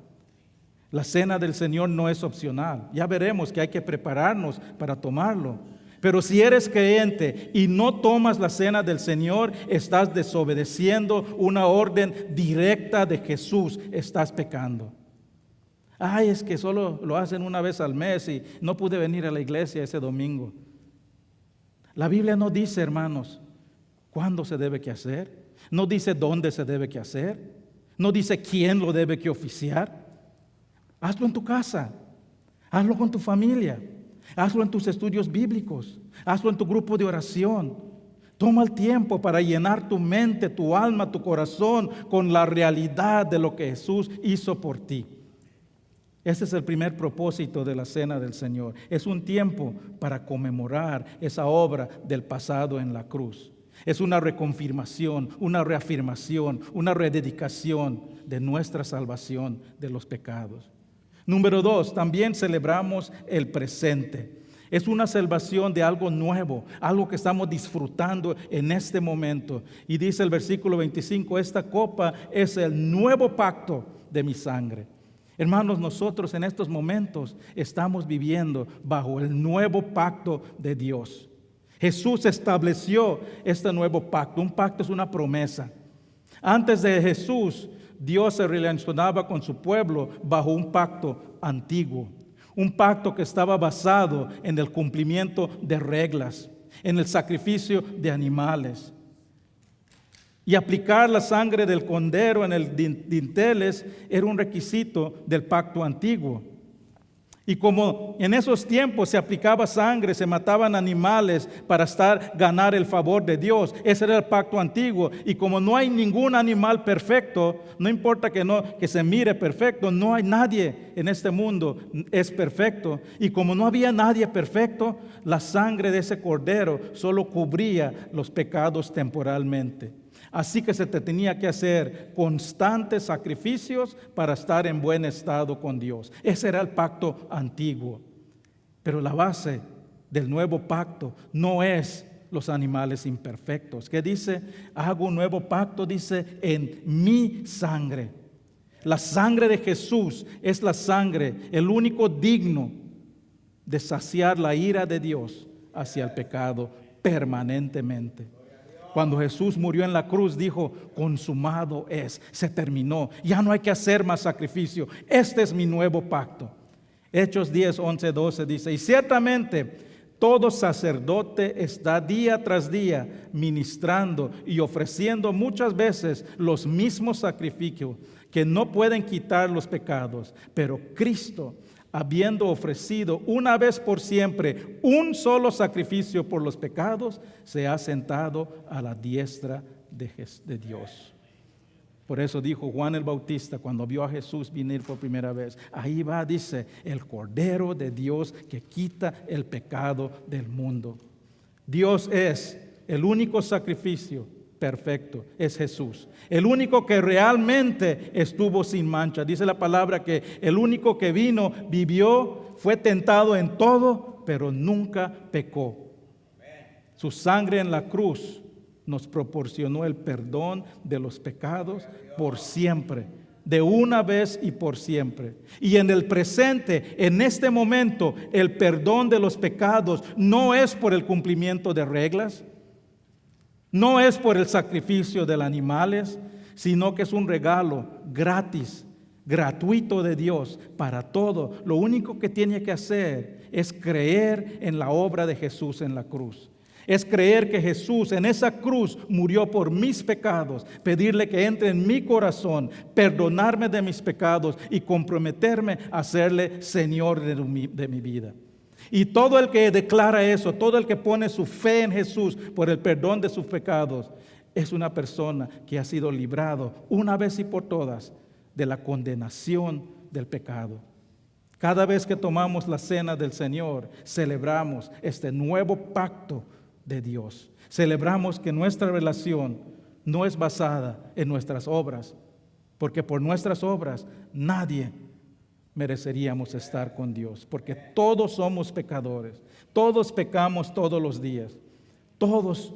La cena del Señor no es opcional. Ya veremos que hay que prepararnos para tomarlo. Pero si eres creyente y no tomas la cena del Señor, estás desobedeciendo una orden directa de Jesús. Estás pecando. Ay, es que solo lo hacen una vez al mes y no pude venir a la iglesia ese domingo. La Biblia no dice, hermanos, cuándo se debe que hacer. No dice dónde se debe que hacer. No dice quién lo debe que oficiar. Hazlo en tu casa. Hazlo con tu familia. Hazlo en tus estudios bíblicos. Hazlo en tu grupo de oración. Toma el tiempo para llenar tu mente, tu alma, tu corazón con la realidad de lo que Jesús hizo por ti. Ese es el primer propósito de la cena del Señor. Es un tiempo para conmemorar esa obra del pasado en la cruz. Es una reconfirmación, una reafirmación, una rededicación de nuestra salvación de los pecados. Número 2, también celebramos el presente. Es una celebración de algo nuevo, algo que estamos disfrutando en este momento. Y dice el versículo 25, esta copa es el nuevo pacto de mi sangre. Hermanos, nosotros en estos momentos estamos viviendo bajo el nuevo pacto de Dios. Jesús estableció este nuevo pacto. Un pacto es una promesa. Antes de Jesús Dios se relacionaba con su pueblo bajo un pacto antiguo, un pacto que estaba basado en el cumplimiento de reglas, en el sacrificio de animales. Y aplicar la sangre del cordero en el dinteles era un requisito del pacto antiguo. Y como en esos tiempos se aplicaba sangre, se mataban animales para ganar el favor de Dios. Ese era el pacto antiguo. Y como no hay ningún animal perfecto, no importa que se mire perfecto, no hay nadie en este mundo es perfecto. Y como no había nadie perfecto, la sangre de ese cordero solo cubría los pecados temporalmente. Así que se te tenía que hacer constantes sacrificios para estar en buen estado con Dios. Ese era el pacto antiguo. Pero la base del nuevo pacto no es los animales imperfectos. ¿Qué dice? Hago un nuevo pacto, dice, en mi sangre. La sangre de Jesús es la sangre, el único digno de saciar la ira de Dios hacia el pecado permanentemente. Cuando Jesús murió en la cruz, dijo, consumado es, se terminó, ya no hay que hacer más sacrificio, este es mi nuevo pacto. Hechos 10, 11, 12 dice, y ciertamente todo sacerdote está día tras día ministrando y ofreciendo muchas veces los mismos sacrificios que no pueden quitar los pecados, pero Cristo, habiendo ofrecido una vez por siempre un solo sacrificio por los pecados, se ha sentado a la diestra de Dios. Por eso dijo Juan el Bautista cuando vio a Jesús venir por primera vez, ahí va, dice, el Cordero de Dios que quita el pecado del mundo. Dios es el único sacrificio perfecto, es Jesús. El único que realmente estuvo sin mancha. Dice la palabra que el único que vino, vivió, fue tentado en todo, pero nunca pecó. Su sangre en la cruz nos proporcionó el perdón de los pecados por siempre, de una vez y por siempre. Y en el presente, en este momento, el perdón de los pecados no es por el cumplimiento de reglas, no es por el sacrificio de los animales, sino que es un regalo gratis, gratuito de Dios para todo. Lo único que tiene que hacer es creer en la obra de Jesús en la cruz. Es creer que Jesús en esa cruz murió por mis pecados, pedirle que entre en mi corazón, perdonarme de mis pecados y comprometerme a serle Señor de mi vida. Y todo el que declara eso, todo el que pone su fe en Jesús por el perdón de sus pecados, es una persona que ha sido librado una vez y por todas de la condenación del pecado. Cada vez que tomamos la cena del Señor, celebramos este nuevo pacto de Dios. Celebramos que nuestra relación no es basada en nuestras obras, porque por nuestras obras nadie mereceríamos estar con Dios, porque todos somos pecadores, todos pecamos todos los días, todos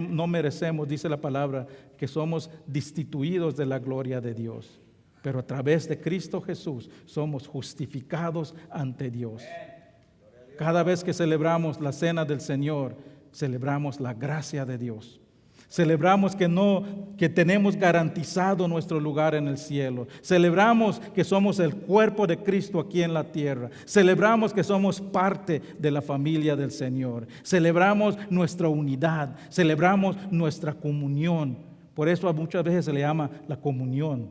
no merecemos, dice la palabra, que somos destituidos de la gloria de Dios, pero a través de Cristo Jesús somos justificados ante Dios. Cada vez que celebramos la cena del Señor, celebramos la gracia de Dios. Celebramos que tenemos garantizado nuestro lugar en el cielo. Celebramos que somos el cuerpo de Cristo aquí en la tierra. Celebramos que somos parte de la familia del Señor. Celebramos nuestra unidad. Celebramos nuestra comunión. Por eso muchas veces se le llama la comunión.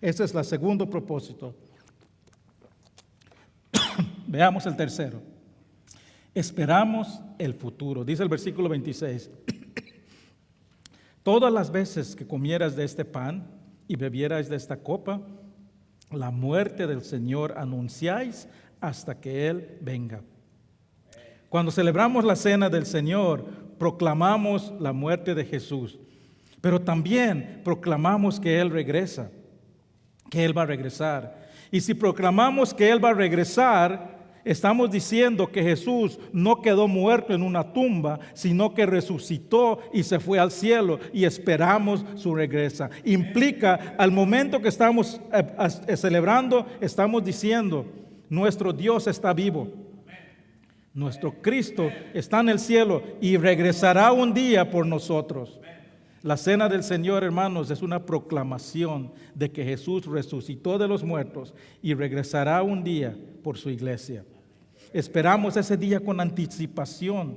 Ese es el segundo propósito. Veamos el tercero. Esperamos el futuro. Dice el versículo 26. Todas las veces que comieras de este pan y bebierais de esta copa, la muerte del Señor anunciáis hasta que Él venga. Cuando celebramos la cena del Señor, proclamamos la muerte de Jesús, pero también proclamamos que Él regresa, que Él va a regresar. Y si proclamamos que Él va a regresar, estamos diciendo que Jesús no quedó muerto en una tumba, sino que resucitó y se fue al cielo y esperamos su regreso. Implica, al momento que estamos celebrando, estamos diciendo, nuestro Dios está vivo. Nuestro Cristo está en el cielo y regresará un día por nosotros. La cena del Señor, hermanos, es una proclamación de que Jesús resucitó de los muertos y regresará un día por su iglesia. Esperamos ese día con anticipación,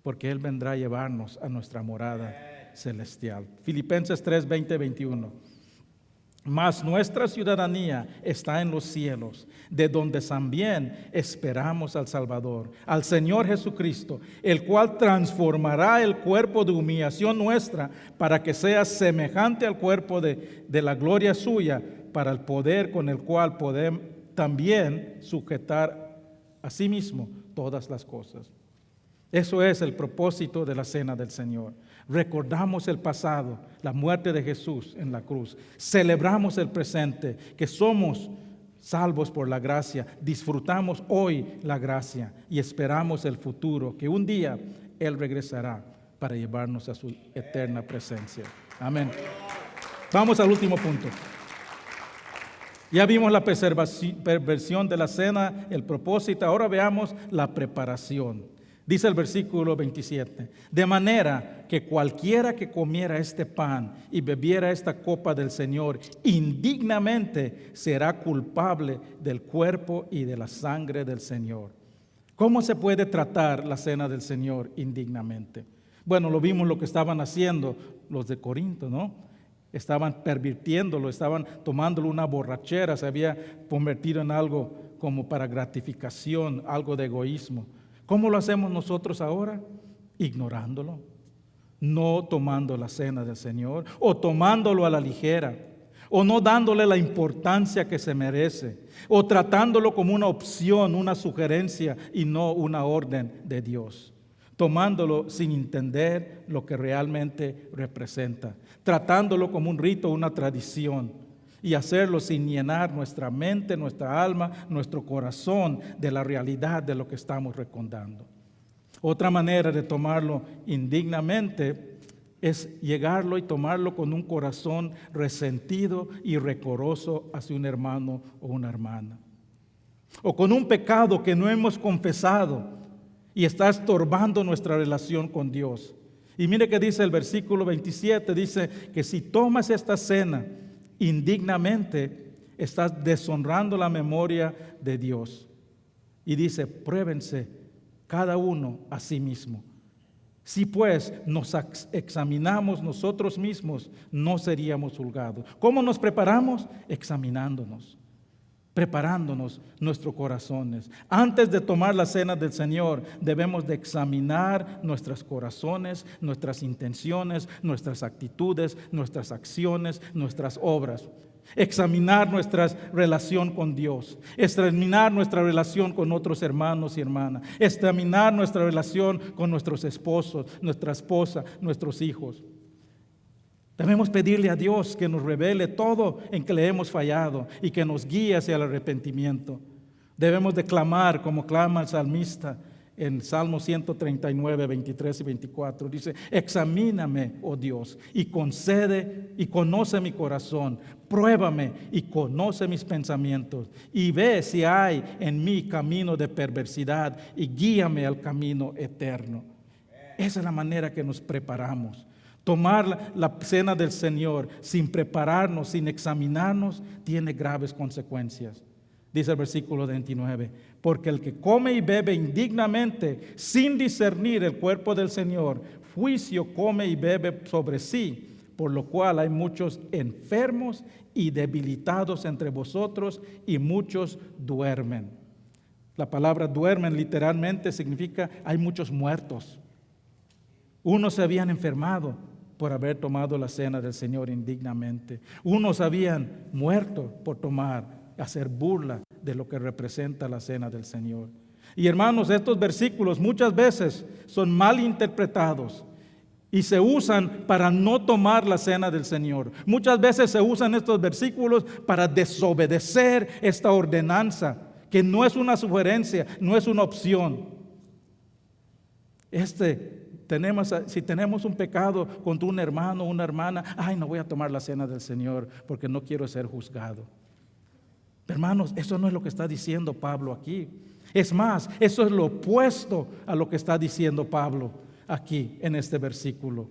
porque Él vendrá a llevarnos a nuestra morada celestial. Filipenses 3, 20, 21. Mas nuestra ciudadanía está en los cielos, de donde también esperamos al Salvador, al Señor Jesucristo, el cual transformará el cuerpo de humillación nuestra para que sea semejante al cuerpo de la gloria suya, para el poder con el cual podemos también sujetar a sí mismo todas las cosas. Eso es el propósito de la cena del Señor. Recordamos el pasado, la muerte de Jesús en la cruz. Celebramos el presente, que somos salvos por la gracia. Disfrutamos hoy la gracia y esperamos el futuro, que un día Él regresará para llevarnos a su eterna presencia. Amén. Vamos al último punto. Ya vimos la perversión de la cena, el propósito. Ahora veamos la preparación. Dice el versículo 27, de manera que cualquiera que comiera este pan y bebiera esta copa del Señor indignamente será culpable del cuerpo y de la sangre del Señor. ¿Cómo se puede tratar la cena del Señor indignamente? Bueno, lo vimos lo que estaban haciendo los de Corinto, ¿no? Estaban pervirtiéndolo, estaban tomándolo una borrachera, se había convertido en algo como para gratificación, algo de egoísmo. ¿Cómo lo hacemos nosotros ahora? Ignorándolo, no tomando la cena del Señor, o tomándolo a la ligera, o no dándole la importancia que se merece, o tratándolo como una opción, una sugerencia y no una orden de Dios, tomándolo sin entender lo que realmente representa, tratándolo como un rito, una tradición, y hacerlo sin llenar nuestra mente, nuestra alma, nuestro corazón de la realidad de lo que estamos recordando. Otra manera de tomarlo indignamente es llegarlo y tomarlo con un corazón resentido y recoroso hacia un hermano o una hermana. O con un pecado que no hemos confesado y está estorbando nuestra relación con Dios. Y mire que dice el versículo 27, dice que si tomas esta cena indignamente, estás deshonrando la memoria de Dios. Y dice, pruébense cada uno a sí mismo. Si pues nos examinamos nosotros mismos, no seríamos juzgados. ¿Cómo nos preparamos? Examinándonos, preparándonos nuestros corazones. Antes de tomar la cena del Señor, debemos de examinar nuestros corazones, nuestras intenciones, nuestras actitudes, nuestras acciones, nuestras obras. Examinar nuestra relación con Dios, examinar nuestra relación con otros hermanos y hermanas, examinar nuestra relación con nuestros esposos, nuestra esposa, nuestros hijos. Debemos pedirle a Dios que nos revele todo en que le hemos fallado y que nos guíe hacia el arrepentimiento. Debemos de clamar como clama el salmista en Salmo 139, 23 y 24. Dice, examíname, oh Dios, y concede y conoce mi corazón. Pruébame y conoce mis pensamientos. Y ve si hay en mí camino de perversidad y guíame al camino eterno. Esa es la manera que nos preparamos. Tomar la cena del Señor sin prepararnos, sin examinarnos, tiene graves consecuencias. Dice el versículo 29, porque el que come y bebe indignamente, sin discernir el cuerpo del Señor, juicio come y bebe sobre sí, por lo cual hay muchos enfermos y debilitados entre vosotros, y muchos duermen. La palabra duermen literalmente significa hay muchos muertos. Unos se habían enfermado por haber tomado la cena del Señor indignamente. Unos habían muerto por hacer burla de lo que representa la cena del Señor. Y hermanos, estos versículos muchas veces son mal interpretados y se usan para no tomar la cena del Señor. Muchas veces se usan estos versículos para desobedecer esta ordenanza, que no es una sugerencia, no es una opción. Si tenemos un pecado contra un hermano o una hermana, no voy a tomar la cena del Señor porque no quiero ser juzgado. Hermanos, eso no es lo que está diciendo Pablo aquí. Es más, eso es lo opuesto a lo que está diciendo Pablo aquí en este versículo.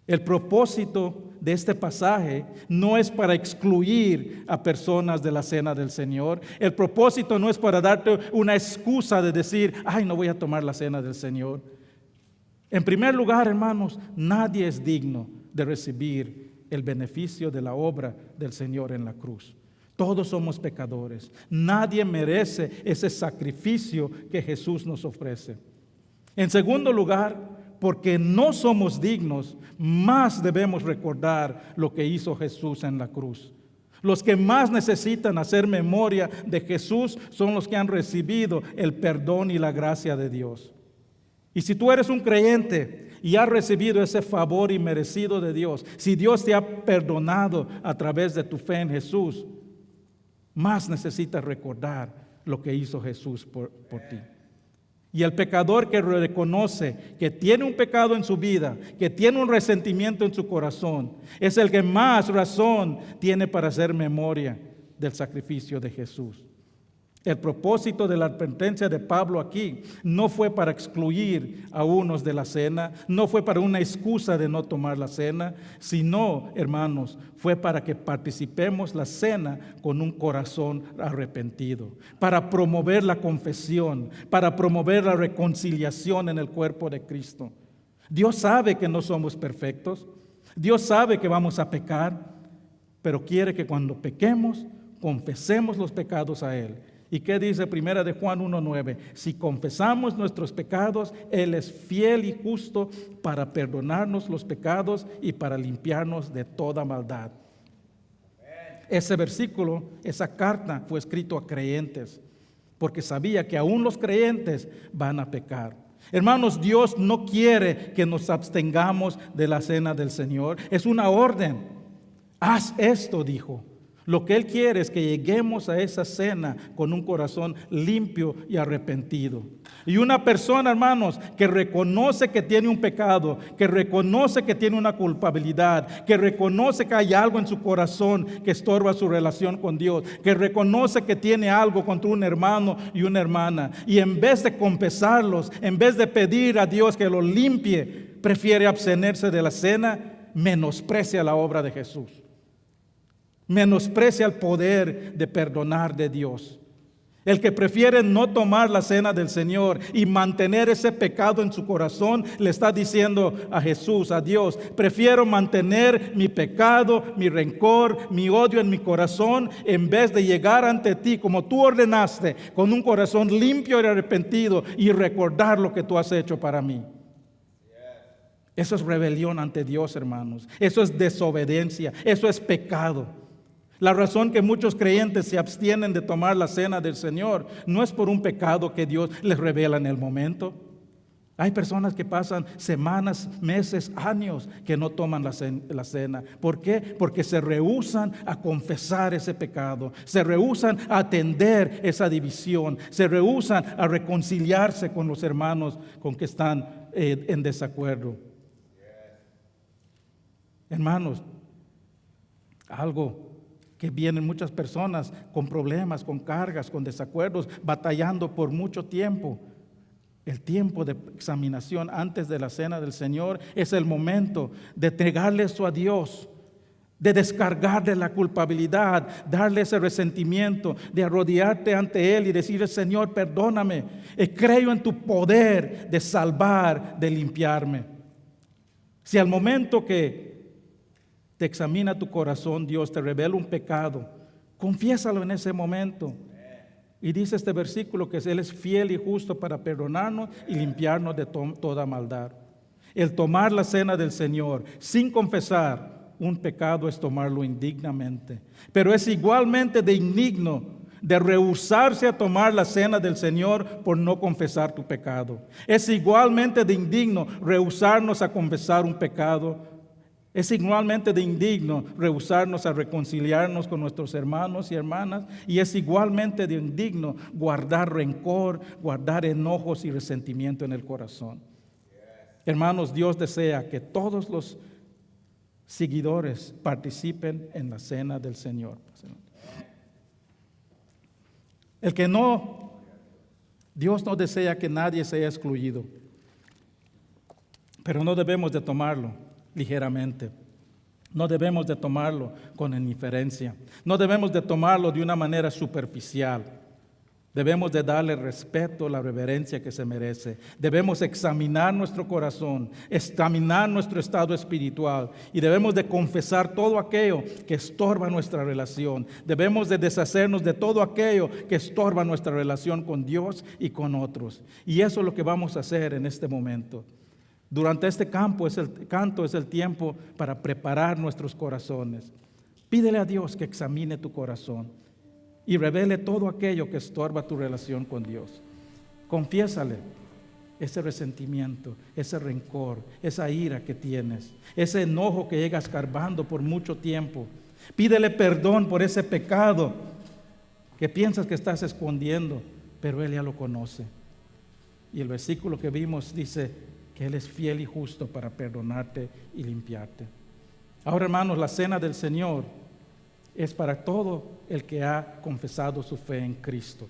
El propósito de este pasaje no es para excluir a personas de la cena del Señor. El propósito no es para darte una excusa de decir, ay, no voy a tomar la cena del Señor. En primer lugar, hermanos, nadie es digno de recibir el beneficio de la obra del Señor en la cruz. Todos somos pecadores. Nadie merece ese sacrificio que Jesús nos ofrece. En segundo lugar, porque no somos dignos, más debemos recordar lo que hizo Jesús en la cruz. Los que más necesitan hacer memoria de Jesús son los que han recibido el perdón y la gracia de Dios. Y si tú eres un creyente y has recibido ese favor inmerecido de Dios, si Dios te ha perdonado a través de tu fe en Jesús, más necesitas recordar lo que hizo Jesús por ti. Y el pecador que reconoce que tiene un pecado en su vida, que tiene un resentimiento en su corazón, es el que más razón tiene para hacer memoria del sacrificio de Jesús. El propósito de la advertencia de Pablo aquí no fue para excluir a unos de la cena, no fue para una excusa de no tomar la cena, sino, hermanos, fue para que participemos la cena con un corazón arrepentido, para promover la confesión, para promover la reconciliación en el cuerpo de Cristo. Dios sabe que no somos perfectos, Dios sabe que vamos a pecar, pero quiere que cuando pequemos, confesemos los pecados a Él. ¿Y qué dice 1 de Juan 1:9? Si confesamos nuestros pecados, Él es fiel y justo para perdonarnos los pecados y para limpiarnos de toda maldad. Ese versículo, esa carta fue escrito a creyentes, porque sabía que aún los creyentes van a pecar. Hermanos, Dios no quiere que nos abstengamos de la cena del Señor. Es una orden. Haz esto, dijo. Lo que Él quiere es que lleguemos a esa cena con un corazón limpio y arrepentido. Y una persona, hermanos, que reconoce que tiene un pecado, que reconoce que tiene una culpabilidad, que reconoce que hay algo en su corazón que estorba su relación con Dios, que reconoce que tiene algo contra un hermano y una hermana, y en vez de confesarlos, en vez de pedir a Dios que lo limpie, prefiere abstenerse de la cena, menosprecia la obra de Jesús. Menosprecia el poder de perdonar de Dios. El que prefiere no tomar la cena del Señor y mantener ese pecado en su corazón, le está diciendo a Jesús, a Dios, prefiero mantener mi pecado, mi rencor, mi odio en mi corazón, en vez de llegar ante ti como tú ordenaste, con un corazón limpio y arrepentido y recordar lo que tú has hecho para mí. Eso es rebelión ante Dios, hermanos. Eso es desobediencia, eso es pecado. La razón que muchos creyentes se abstienen de tomar la cena del Señor no es por un pecado que Dios les revela en el momento. Hay personas que pasan semanas, meses, años que no toman la cena. ¿Por qué? Porque se rehúsan a confesar ese pecado, se rehúsan a atender esa división, se rehúsan a reconciliarse con los hermanos con que están en desacuerdo. Hermanos, algo que vienen muchas personas con problemas, con cargas, con desacuerdos, batallando por mucho tiempo. El tiempo de examinación antes de la cena del Señor es el momento de entregarle eso a Dios, de descargarle la culpabilidad, darle ese resentimiento, de arrodillarte ante Él y decirle, Señor, perdóname, creo en tu poder de salvar, de limpiarme. Si al momento que te examina tu corazón, Dios te revela un pecado, confiésalo en ese momento. Y dice este versículo que Él es fiel y justo para perdonarnos y limpiarnos de toda maldad. El tomar la cena del Señor sin confesar un pecado es tomarlo indignamente. Pero es igualmente de indigno de rehusarse a tomar la cena del Señor por no confesar tu pecado. Es igualmente de indigno rehusarnos a confesar un pecado. Es igualmente de indigno rehusarnos a reconciliarnos con nuestros hermanos y hermanas, y es igualmente de indigno guardar rencor, guardar enojos y resentimiento en el corazón. Hermanos, Dios desea que todos los seguidores participen en la cena del Señor. El que no, Dios no desea que nadie sea excluido, pero no debemos de tomarlo ligeramente. No debemos de tomarlo con indiferencia. No debemos de tomarlo de una manera superficial. Debemos de darle respeto, la reverencia que se merece. Debemos examinar nuestro corazón, examinar nuestro estado espiritual y debemos de confesar todo aquello que estorba nuestra relación. Debemos de deshacernos de todo aquello que estorba nuestra relación con Dios y con otros. Y eso es lo que vamos a hacer en este momento. Durante este canto es el tiempo para preparar nuestros corazones. Pídele a Dios que examine tu corazón y revele todo aquello que estorba tu relación con Dios. Confiésale ese resentimiento, ese rencor, esa ira que tienes, ese enojo que llega escarbando por mucho tiempo. Pídele perdón por ese pecado que piensas que estás escondiendo, pero Él ya lo conoce. Y el versículo que vimos dice que Él es fiel y justo para perdonarte y limpiarte. Ahora, hermanos, la cena del Señor es para todo el que ha confesado su fe en Cristo.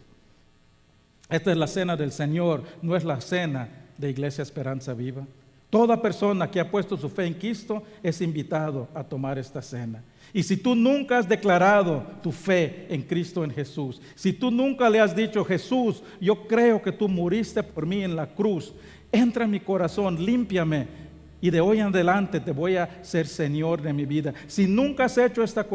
Esta es la cena del Señor, no es la cena de Iglesia Esperanza Viva. Toda persona que ha puesto su fe en Cristo es invitado a tomar esta cena. Y si tú nunca has declarado tu fe en Cristo, en Jesús, si tú nunca le has dicho: Jesús, yo creo que tú muriste por mí en la cruz, entra en mi corazón, límpiame, y de hoy en adelante te voy a ser Señor de mi vida. Si nunca has hecho esta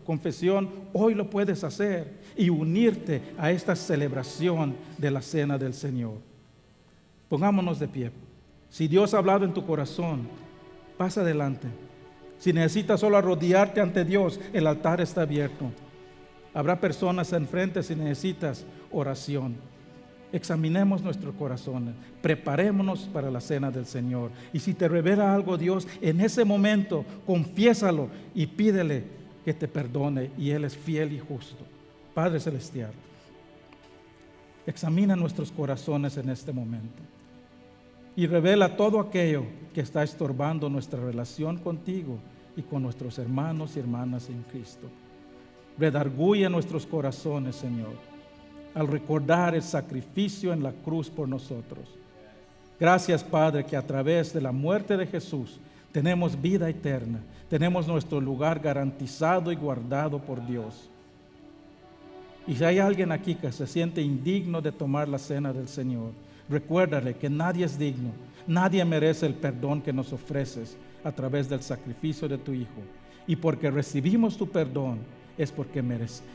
confesión, hoy lo puedes hacer y unirte a esta celebración de la cena del Señor. Pongámonos de pie. Si Dios ha hablado en tu corazón, pasa adelante. Si necesitas solo arrodillarte ante Dios, el altar está abierto. Habrá personas enfrente si necesitas oración. Examinemos nuestros corazones, preparémonos para la cena del Señor. Y si te revela algo Dios, en ese momento confiésalo y pídele que te perdone, y Él es fiel y justo. Padre Celestial, examina nuestros corazones en este momento y revela todo aquello que está estorbando nuestra relación contigo y con nuestros hermanos y hermanas en Cristo. Redarguye nuestros corazones, Señor, al recordar el sacrificio en la cruz por nosotros. Gracias, Padre, que a través de la muerte de Jesús tenemos vida eterna, tenemos nuestro lugar garantizado y guardado por Dios. Y si hay alguien aquí que se siente indigno de tomar la cena del Señor, recuérdale que nadie es digno, nadie merece el perdón que nos ofreces a través del sacrificio de tu Hijo. Y porque recibimos tu perdón, es porque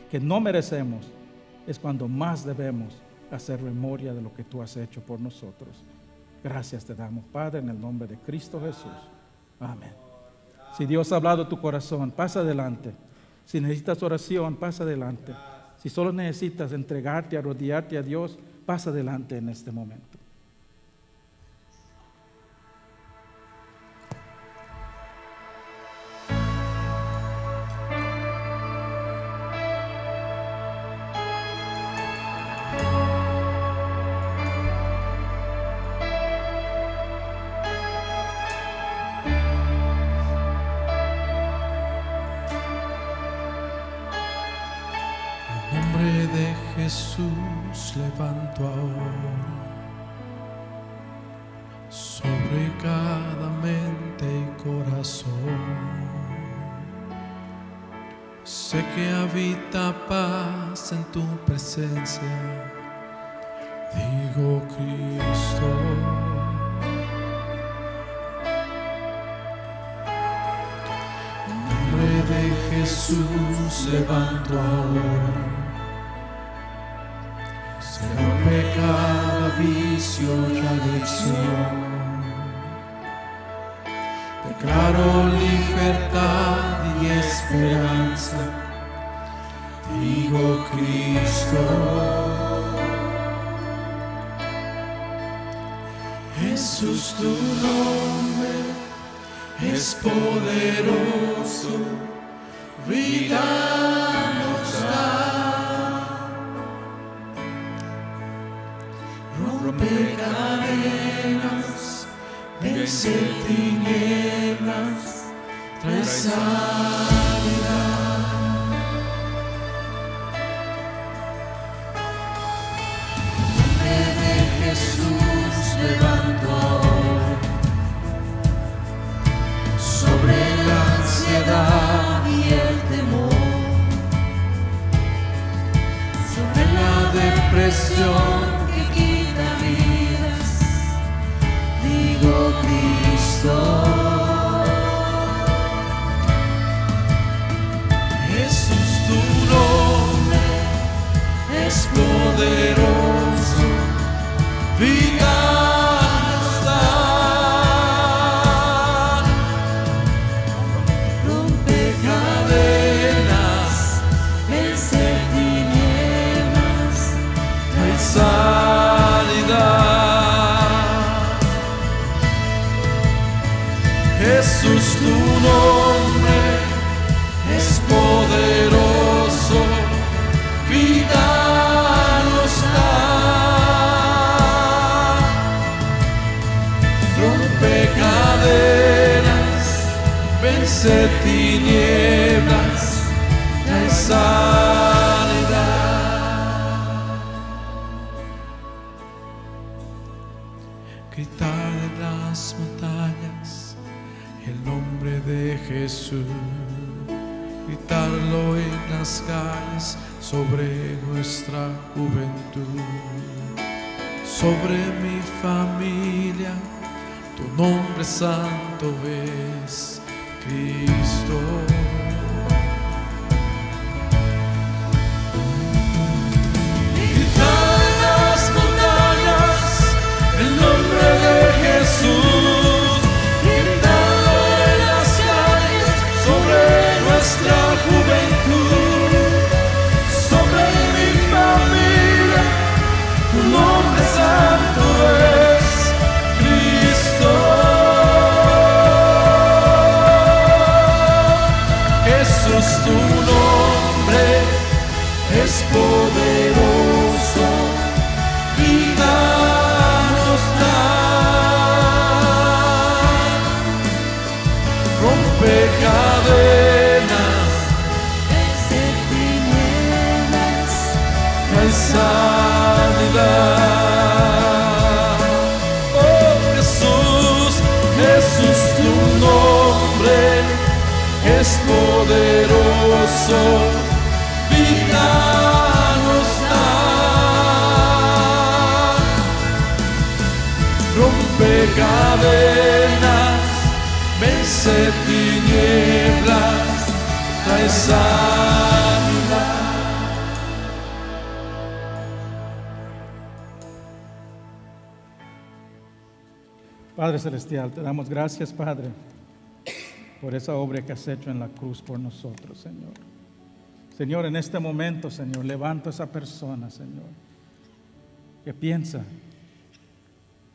que no merecemos, es cuando más debemos hacer memoria de lo que tú has hecho por nosotros. Gracias te damos, Padre, en el nombre de Cristo Jesús. Amén. Si Dios ha hablado a tu corazón, pasa adelante. Si necesitas oración, pasa adelante. Si solo necesitas entregarte, arrodillarte a Dios, pasa adelante en este momento. Jesús, levanto ahora sobre cada mente y corazón. Sé que habita paz en tu presencia. Digo Cristo. En nombre de Jesús levanto ahora. Se rompe cada vicio y adicción. Declaro libertad y esperanza. Digo Cristo. Jesús, tu nombre es poderoso, vida nos da. Rompe cadenas, vence tinieblas, trae sanidad. En nombre de Jesús levanto ahora depresión que quita vidas, digo Cristo. Jesús, tu nombre es poderoso, vida nos da. Rompe cadenas, vence tinieblas, trae sanidad. Jesús, tu nombre es poderoso, vida nos da. Rompe cadenas, vence tinieblas, trae sanidad. Gritar en las montañas el nombre de Jesús, gritarlo en las calles sobre nuestra juventud, sobre mi familia. Tu nombre santo es Cristo. Gritar en las montañas el nombre de Jesús, gritarlo en las calles sobre nuestra juventud, sobre mi familia. Tu nombre santo es Cristo. Jesús, tu nombre es poderoso, vida nos da. Rompe cadenas, vence tinieblas, trae sanidad. Oh Jesús, Jesús, tu nombre es poderoso, vida nos da. Rompe cadenas, vence tinieblas, trae sanidad. Padre Celestial, te damos gracias, Padre, por esa obra que has hecho en la cruz por nosotros, Señor. Señor, en este momento, Señor, levanto a esa persona, Señor, que piensa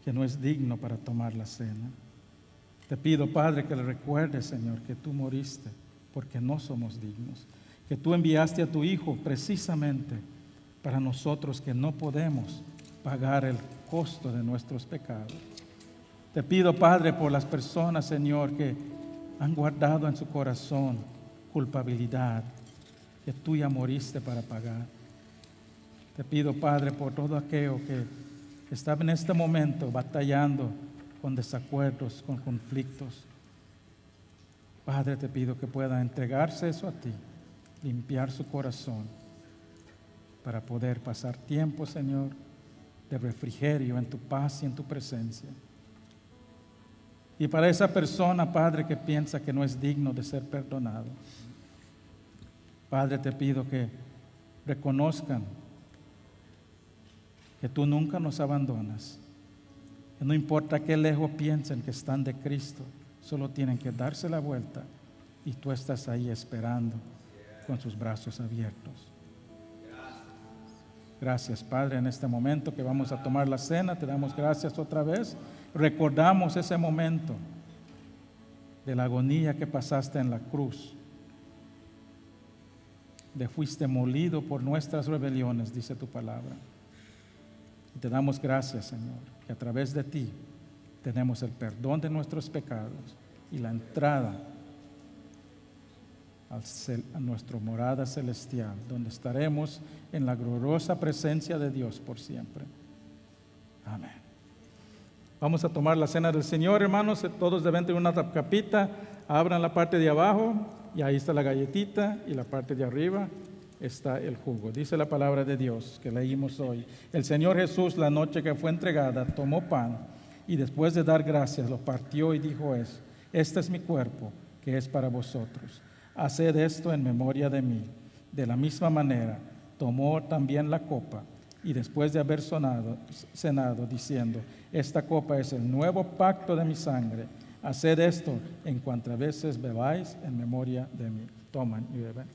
que no es digno para tomar la cena. Te pido, Padre, que le recuerdes, Señor, que tú moriste porque no somos dignos, que tú enviaste a tu Hijo precisamente para nosotros que no podemos pagar el costo de nuestros pecados. Te pido, Padre, por las personas, Señor, que han guardado en su corazón culpabilidad que tú ya moriste para pagar. Te pido, Padre, por todo aquello que está en este momento batallando con desacuerdos, con conflictos. Padre, te pido que pueda entregarse eso a ti, limpiar su corazón para poder pasar tiempo, Señor, de refrigerio en tu paz y en tu presencia. Y para esa persona, Padre, que piensa que no es digno de ser perdonado, Padre, te pido que reconozcan que tú nunca nos abandonas. Que no importa qué lejos piensen que están de Cristo, solo tienen que darse la vuelta y tú estás ahí esperando con sus brazos abiertos. Gracias, Padre, en este momento que vamos a tomar la cena, te damos gracias otra vez. Recordamos ese momento de la agonía que pasaste en la cruz, de fuiste molido por nuestras rebeliones, dice tu palabra. Y te damos gracias, Señor, que a través de ti tenemos el perdón de nuestros pecados y la entrada a nuestra morada celestial, donde estaremos en la gloriosa presencia de Dios por siempre. Amén. Vamos a tomar la cena del Señor, hermanos. Todos deben tener una capita. Abran la parte de abajo y ahí está la galletita y la parte de arriba. está el jugo. Dice la palabra de Dios que leímos hoy. El Señor Jesús, la noche que fue entregada, tomó pan y después de dar gracias lo partió y dijo: este es mi cuerpo, que es para vosotros. Haced esto en memoria de mí. De la misma manera tomó también la copa y después de haber cenado, diciendo: esta copa es el nuevo pacto de mi sangre. Haced esto en cuantas veces bebáis en memoria de mí. Toman y beben.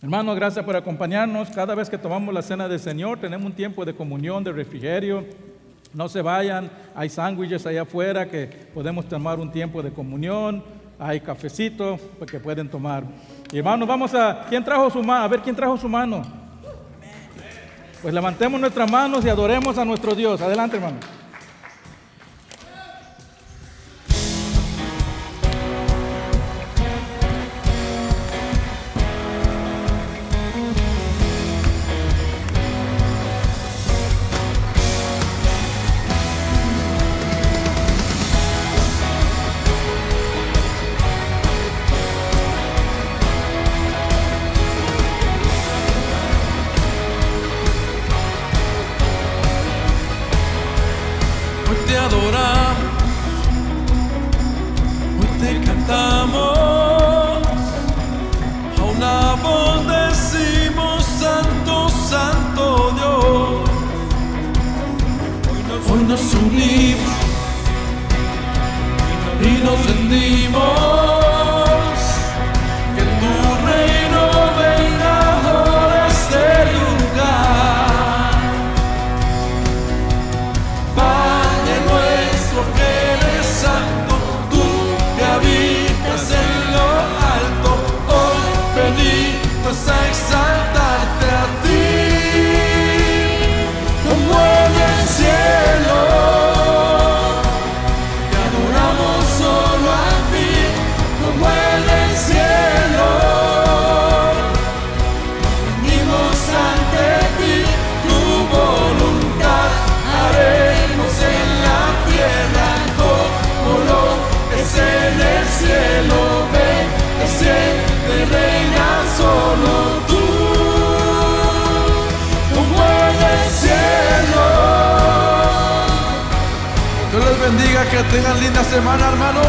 Hermanos, gracias por acompañarnos. Cada vez que tomamos la cena del Señor, tenemos un tiempo de comunión, de refrigerio. No se vayan, hay sándwiches allá afuera que podemos tomar un tiempo de comunión. Hay cafecito que pueden tomar. Y hermanos, ¿quién trajo su mano? A ver, ¿quién trajo su mano? Pues levantemos nuestras manos y adoremos a nuestro Dios. Adelante, hermano. Hoy te adoramos, hoy te cantamos, a una voz decimos: Santo, Santo Dios. Hoy nos unimos y nos rendimos, que tu reino venga ahora a este lugar. Padre nuestro que eres santo, tú que habitas en lo alto, hoy venimos a exaltarte a ti, como en el cielo. Te adoramos solo a ti, como en el cielo. Venimos ante ti, tu voluntad haremos en la tierra, como lo es en el cielo. Ven, desciende, reina solo tú, como en el cielo. Dios les bendiga, que tengan linda semana, hermanos.